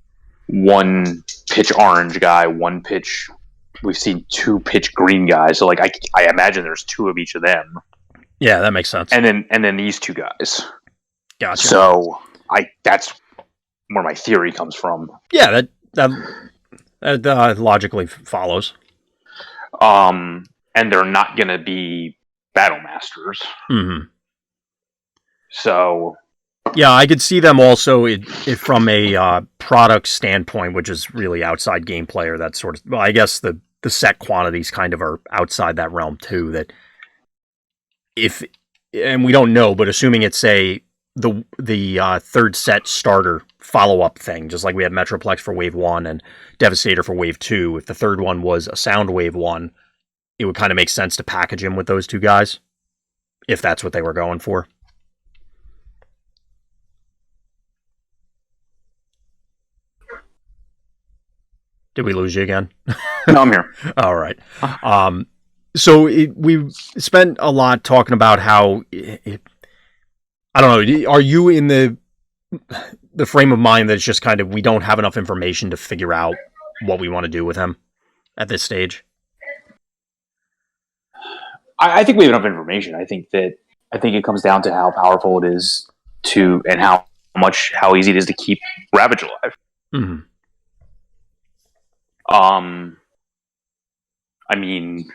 1 pitch orange guy, we've seen 2 pitch green guys, so like I imagine there's 2 of each of them. Yeah, that makes sense. And then these 2 guys. Gotcha. So that's where my theory comes from. Yeah, that logically follows. And they're not going to be battle masters. Mm-hmm. So, yeah, I could see them also from a product standpoint, which is really outside gameplay, or that sort of. Well, I guess the set quantities kind of are outside that realm too. That and we don't know, but assuming it's the third set starter follow-up thing, just like we had Metroplex for Wave 1 and Devastator for Wave 2, if the third one was a Soundwave one, it would kind of make sense to package him with those two guys, if that's what they were going for. Did we lose you again? No, I'm here. All right. So we spent a lot talking about how... I don't know. Are you in the frame of mind that it's just kind of we don't have enough information to figure out what we want to do with him at this stage? I think we have enough information. I think it comes down to how powerful it is and how easy it is to keep Ravage alive. Mm-hmm. I mean,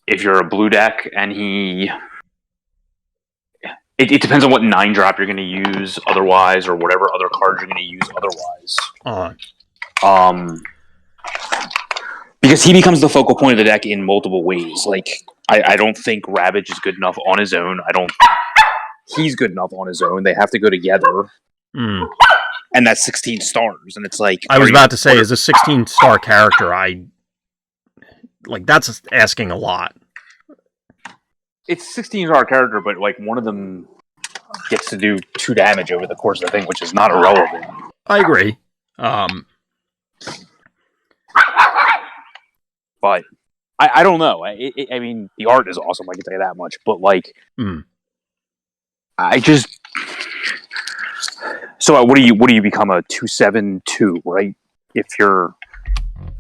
if you're a blue deck and it depends on what 9-drop you're going to use otherwise, or whatever other cards you're going to use otherwise. Because he becomes the focal point of the deck in multiple ways. Like, I don't think Ravage is good enough on his own. I don't think he's good enough on his own. They have to go together. Mm. And that's 16 stars. And it's like... I was about to say, as a 16-star character, that's asking a lot. It's 16-star character, but like one of them gets to do 2 damage over the course of the thing, which is not irrelevant. I agree. But I don't know. I mean, the art is awesome. I can tell you that much. But like, I just... So what do you become a 2/7/2, right? If you're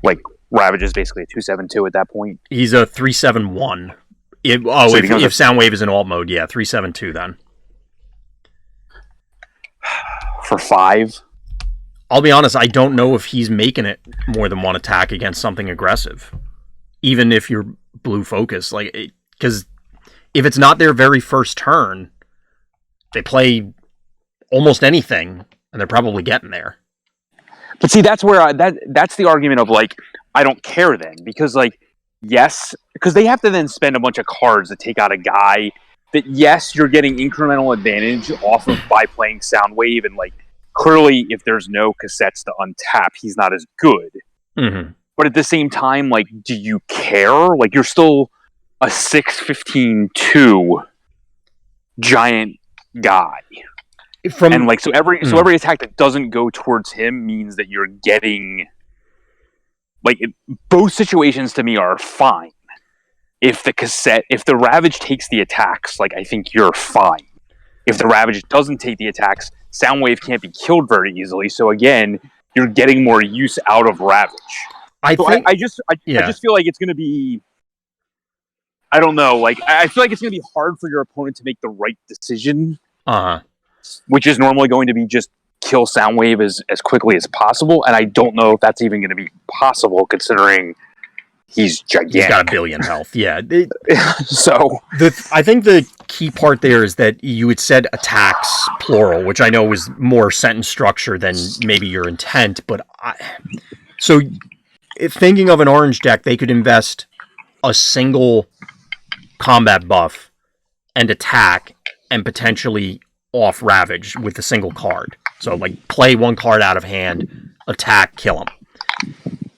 like Ravage is basically a 2/7/2 at that point. He's a 3/7/1. If Soundwave is in alt mode, yeah, 3/7/2 then. For 5? I'll be honest, I don't know if he's making it more than one attack against something aggressive. Even if you're blue focus. Because if it's not their very first turn, they play almost anything, and they're probably getting there. But see, that's where that's the argument of like, I don't care then, because like, yes, because they have to then spend a bunch of cards to take out a guy that, yes, you're getting incremental advantage off of by playing Soundwave, and like, clearly if there's no cassettes to untap, he's not as good. Mm-hmm. But at the same time, like, do you care? Like, you're still a 6/15/2 giant guy. So every attack that doesn't go towards him means that you're getting, like, both situations to me are fine. If the Ravage takes the attacks, like, I think you're fine. If the Ravage doesn't take the attacks, Soundwave can't be killed very easily. So again, you're getting more use out of Ravage. I just feel like it's going to be, I don't know, like, I feel like it's going to be hard for your opponent to make the right decision. Which is normally going to be just kill Soundwave as quickly as possible, and I don't know if that's even going to be possible considering he's gigantic. He's got 1 billion health, yeah. So I think the key part there is that you had said attacks, plural, which I know was more sentence structure than maybe your intent, but so thinking of an orange deck, they could invest a single combat buff and attack and potentially off Ravage with a single card. So, like, play 1 card out of hand, attack, kill him.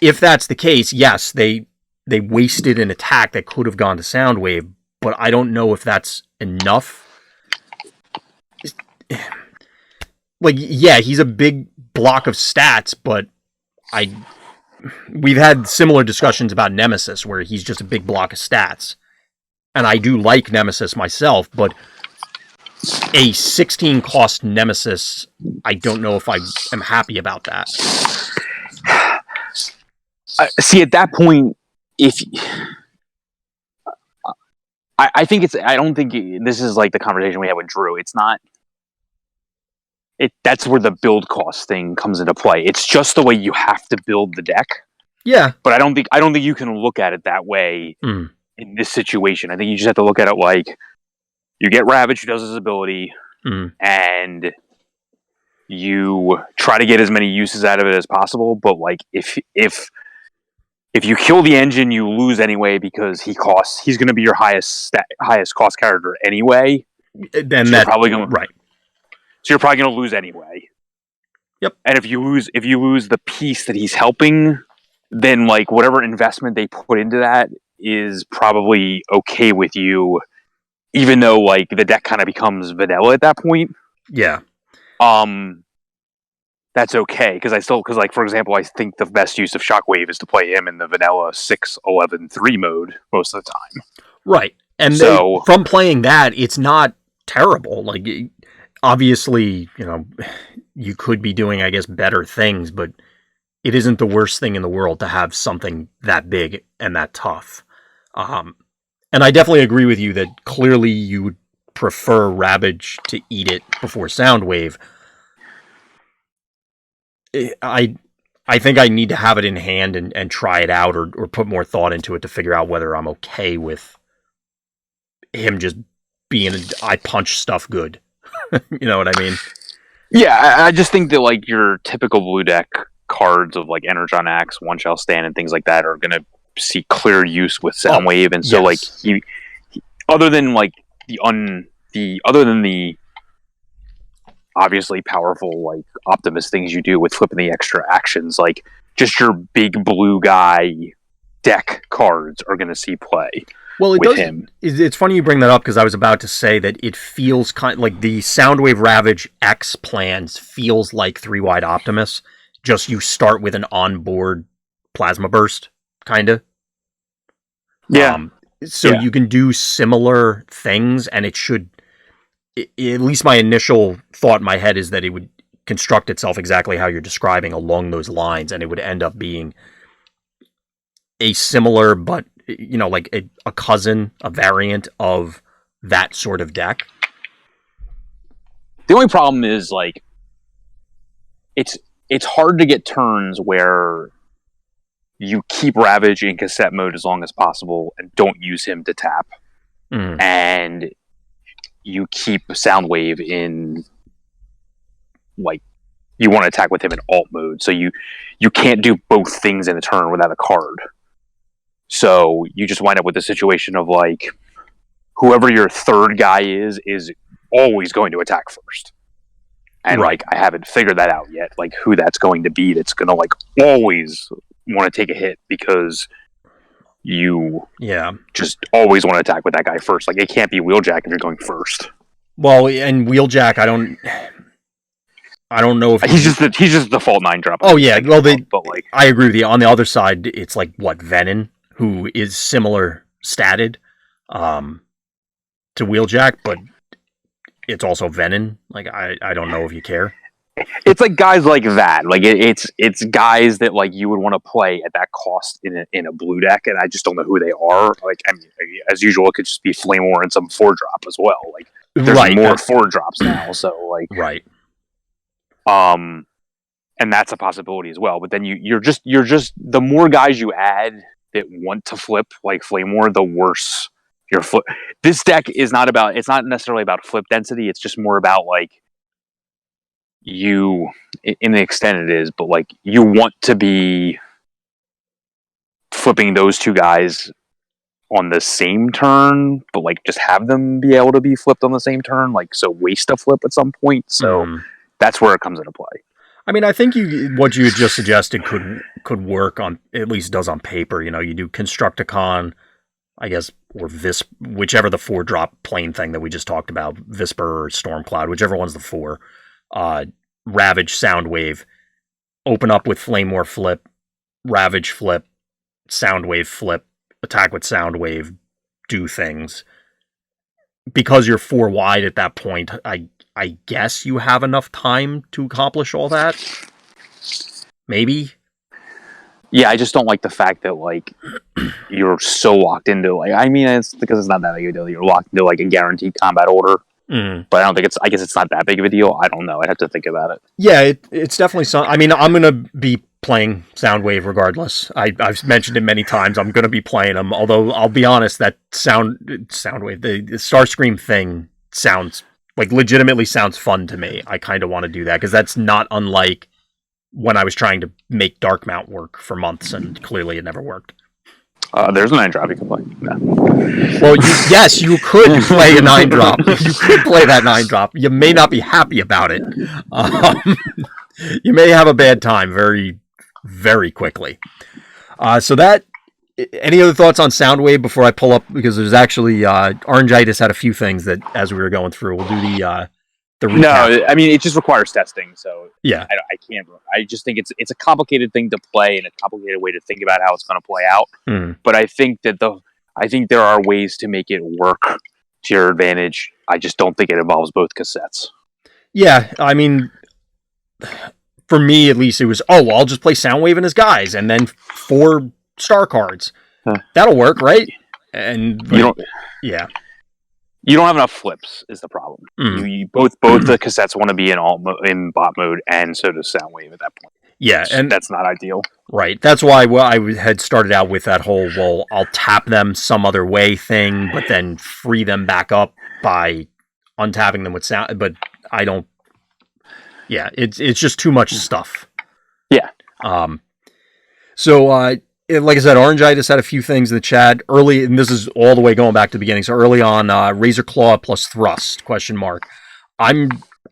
If that's the case, yes, they wasted an attack that could have gone to Soundwave, but I don't know if that's enough. Like, yeah, he's a big block of stats, but we've had similar discussions about Nemesis, where he's just a big block of stats. And I do like Nemesis myself, but a 16 cost Nemesis, I don't know if I am happy about that. See, at that point, I don't think this is like the conversation we had with Drew. It's not that's where the build cost thing comes into play. It's just the way you have to build the deck. Yeah. But I don't think you can look at it that way in this situation. I think you just have to look at it like you get Ravage, who does his ability, and you try to get as many uses out of it as possible. But like if you kill the engine, you lose anyway because he's going to be your highest cost character anyway. Then so probably going right. So you're probably going to lose anyway. Yep. And if you lose the piece that he's helping, then like whatever investment they put into that is probably okay with you, even though like the deck kind of becomes vanilla at that point. Yeah. That's okay because like for example, I think the best use of Shockwave is to play him in the vanilla 6-11-3 mode most of the time. Right. And so from playing that, it's not terrible. Like obviously, you could be doing, I guess, better things, but it isn't the worst thing in the world to have something that big and that tough. And I definitely agree with you that clearly you would prefer Ravage to eat it before Soundwave. I think I need to have it in hand and try it out or put more thought into it to figure out whether I'm okay with him just being I punch stuff good. You know what I mean? Yeah, I just think that like your typical blue deck cards of like Energon Axe, One Shall Stand, and things like that are going to see clear use with Soundwave, and so like he other than like the obviously powerful like Optimus things you do with flipping the extra actions, like just your big blue guy deck cards are going to see play. Well, it's funny you bring that up because I was about to say that it feels kind of like the Soundwave Ravage X plans feels like 3-wide Optimus. Just you start with an onboard Plasma Burst, kind of. Yeah. So you can do similar things, and it should. At least my initial thought in my head is that it would construct itself exactly how you're describing along those lines, and it would end up being a similar, but like a cousin, a variant of that sort of deck. The only problem is like it's hard to get turns where you keep Ravage in cassette mode as long as possible and don't use him to tap, and you keep Soundwave in like you want to attack with him in alt mode, so you can't do both things in a turn without a card. So you just wind up with a situation of like whoever your third guy is always going to attack first. And like I haven't figured that out yet, like who that's going to be that's going to like always want to take a hit because you just always want to attack with that guy first. Like it can't be Wheeljack if you're going first. Well, and Wheeljack, I don't know if he's just the default 9-drop. Oh yeah, well but like I agree with you. On the other side, it's like Venom, who is similar statted to Wheeljack, but it's also Venom. Like I don't know if you care. It's like guys like that. Like it's guys that like you would want to play at that cost in a blue deck, and I just don't know who they are. Like I mean, as usual, it could just be Flame War and some 4-drop as well. Like there's more 4-drops now, so like and that's a possibility as well. But then you're just the more guys you add that want to flip like Flame War, the worse your flip. This deck is not necessarily about flip density. It's just more about like you, in the extent it is, but like you want to be flipping those two guys on the same turn, but like just have them be able to be flipped on the same turn, like so waste a flip at some point. So that's where it comes into play. I mean, I think what you just suggested could work on, at least does on paper. You do Constructicon, I guess, or whichever the 4-drop plane thing that we just talked about, Visper or Stormcloud, whichever one's the 4. Ravage, Soundwave, open up with Flame War flip, Ravage flip, Soundwave flip, attack with Soundwave, do things. Because you're 4 wide at that point, I guess you have enough time to accomplish all that. Maybe. Yeah, I just don't like the fact that like you're so locked into like. I mean, it's because it's not that big a deal. You're locked into like a guaranteed combat order. But I don't think I guess it's not that big of a deal. I don't know. I'd have to think about it. Yeah, it's definitely some. I mean, I'm gonna be playing Soundwave regardless. I've mentioned it many times. I'm gonna be playing them. Although I'll be honest, that Soundwave, the Starscream thing sounds like legitimately sounds fun to me. I kind of want to do that because that's not unlike when I was trying to make Dark Mount work for months, and clearly it never worked. There's a 9-drop you can play. No. Well, yes, you could play a 9-drop. You could play that 9-drop. You may not be happy about it. You may have a bad time very, very quickly. So that. Any other thoughts on Soundwave before I pull up? Because there's actually Orangitis had a few things that as we were going through. We'll do the recap. No, I mean it just requires testing. So yeah, I can't. I just think it's a complicated thing to play and a complicated way to think about how it's going to play out. But I think that there are ways to make it work to your advantage. I just don't think it involves both cassettes. Yeah, I mean, for me at least, it was I'll just play Soundwave and his guys, and then 4 star cards. That'll work, right? And you don't. Yeah. You don't have enough flips is the problem. You both the cassettes want to be in bot mode, and so does Soundwave at that point. Yeah, and that's not ideal. Right. That's why I had started out with that whole, I'll tap them some other way thing, but then free them back up by untapping them with sound. But I don't. Yeah, it's just too much stuff. Yeah. So like I said, Orangitis had a few things in the chat early, and this is all the way going back to the beginning. So early on, Razor Claw plus Thrust, ?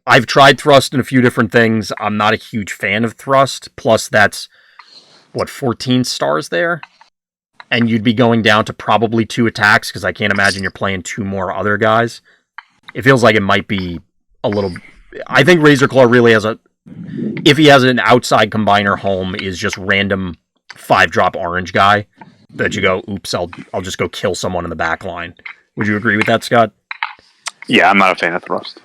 I've tried Thrust in a few different things. I'm not a huge fan of Thrust. Plus, that's, 14 stars there? And you'd be going down to probably 2 attacks, because I can't imagine you're playing 2 more other guys. It feels like it might be a little... I think Razor Claw really has if he has an outside combiner home, is just random 5-drop orange guy that you go, oops, I'll just go kill someone in the back line. Would you agree with that, Scott? Yeah, I'm not a fan of Thrust.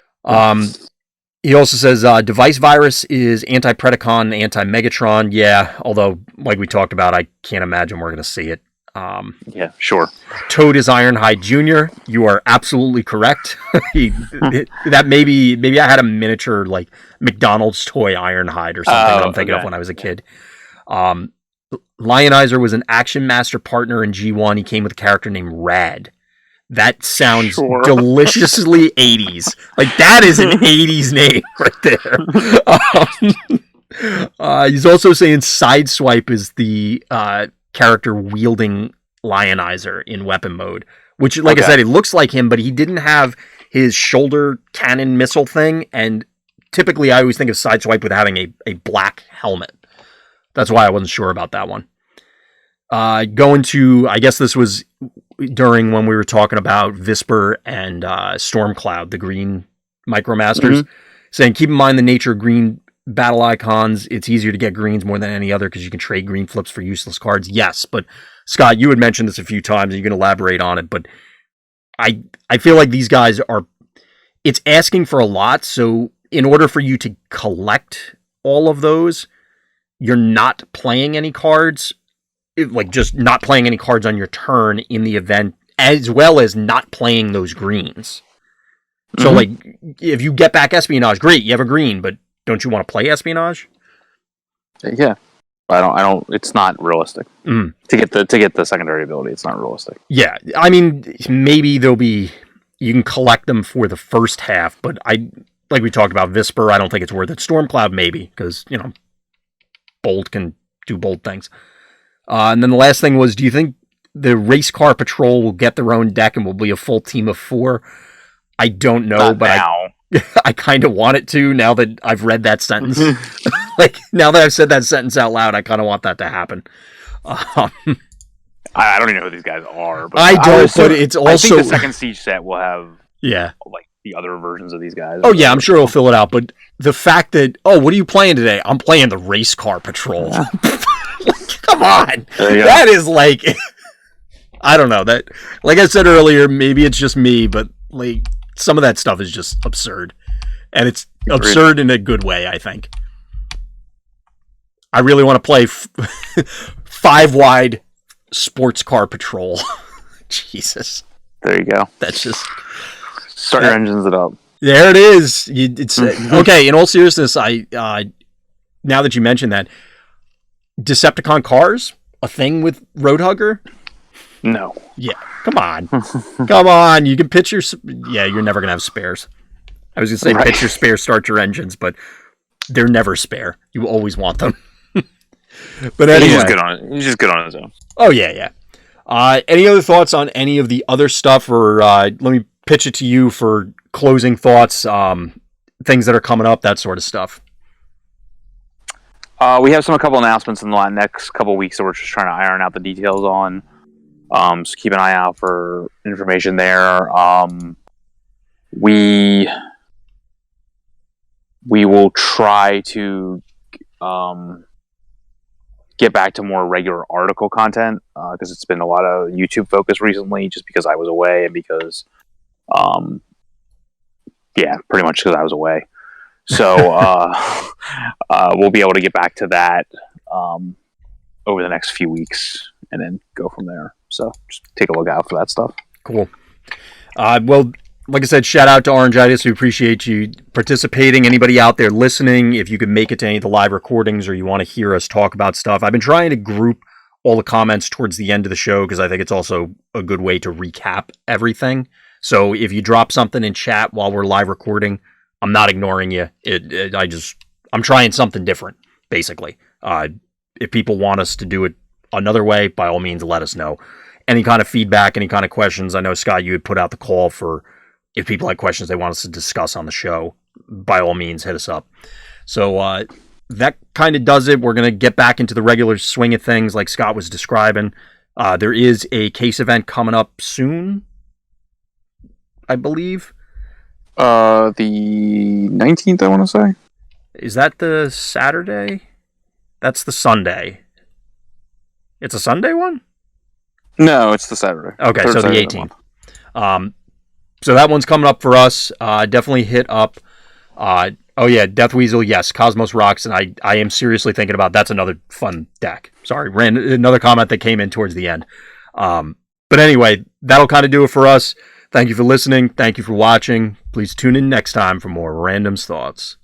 He also says Device Virus is anti-Predacon, anti-Megatron. Yeah, although, like we talked about, I can't imagine we're going to see it. Yeah, sure. Toad is Ironhide Jr. You are absolutely correct. That maybe I had a miniature, like, McDonald's toy Ironhide or something I'm thinking of when I was a kid. Lionizer was an Action Master partner in G1. He came with a character named Rad. That sounds deliciously 80s. Like, that is an 80s name right there. He's also saying Sideswipe is the character wielding Lionizer in weapon mode. Which, like I said, it looks like him, but he didn't have his shoulder cannon missile thing. And typically, I always think of Sideswipe with having a black helmet. That's why I wasn't sure about that one. Going to, I guess this was during when we were talking about Visper and Stormcloud, the green Micromasters, saying, keep in mind the nature of green battle icons. It's easier to get greens more than any other because you can trade green flips for useless cards. Yes, but Scott, you had mentioned this a few times and you can elaborate on it, but I feel like these guys it's asking for a lot. So in order for you to collect all of those, you're not playing any cards, like just not playing any cards on your turn in the event, as well as not playing those greens. So, like, if you get back Espionage, great, you have a green, but don't you want to play Espionage? Yeah, I don't. It's not realistic to get the secondary ability. It's not realistic. Yeah, I mean, maybe you can collect them for the first half, but like we talked about Visper, I don't think it's worth it. Stormcloud, maybe, because Bolt can do bold things. And then the last thing was, do you think the race car patrol will get their own deck and will be a full team of 4? I don't know, but I kind of want it to now that I've read that sentence. Like, now that I've said that sentence out loud, I kind of want that to happen. I don't even know who these guys are. But I don't, but it's also... I think the second Siege set will have like the other versions of these guys. Oh, yeah, I'm sure it'll fill it out, but the fact that, what are you playing today? I'm playing the race car patrol. Come on. That is like, I don't know. That, like I said earlier, maybe it's just me, but like some of that stuff is just absurd. And it's absurd in a good way, I think. I really want to play 5-wide sports car patrol. Jesus. There you go. That's just Start your engines it up. There it is. It's okay. In all seriousness, I now that you mentioned that, Decepticon cars a thing with Roadhugger? No. Yeah, come on, come on. You can pitch your. Yeah, you're never gonna have spares. I was gonna say pitch your spare, start your engines, but they're never spare. You always want them. But anyway, he's just good on it. He's just good on his own. Oh yeah. Any other thoughts on any of the other stuff, or let me pitch it to you for closing thoughts, things that are coming up, that sort of stuff. We have a couple announcements in the next couple weeks that we're just trying to iron out the details on. So keep an eye out for information there. We will try to get back to more regular article content because it's been a lot of YouTube focus recently, just because I was away and because, pretty much because I was away. So we'll be able to get back to that over the next few weeks and then go from there. So just take a look out for that stuff. Cool. Well, like I said, shout out to Orangitis. We appreciate you participating. Anybody out there listening, if you could make it to any of the live recordings or you want to hear us talk about stuff, I've been trying to group all the comments towards the end of the show because I think it's also a good way to recap everything. So if you drop something in chat while we're live recording, I'm not ignoring you. I'm trying something different, basically. If people want us to do it another way, by all means, let us know. Any kind of feedback, any kind of questions. I know, Scott, you had put out the call for if people had questions they want us to discuss on the show, by all means, hit us up. So that kind of does it. We're going to get back into the regular swing of things like Scott was describing. There is a case event coming up soon, I believe. The 19th, I want to say. Is that the Saturday? That's the Sunday. It's a Sunday one? No, it's the Saturday. Okay, Third so the Saturday 18th. So that one's coming up for us. Definitely hit up. Death Weasel, yes. Cosmos Rocks, and I am seriously thinking about that's another fun deck. Sorry, another comment that came in towards the end. But anyway, that'll kind of do it for us. Thank you for listening. Thank you for watching. Please tune in next time for more Random's Thoughts.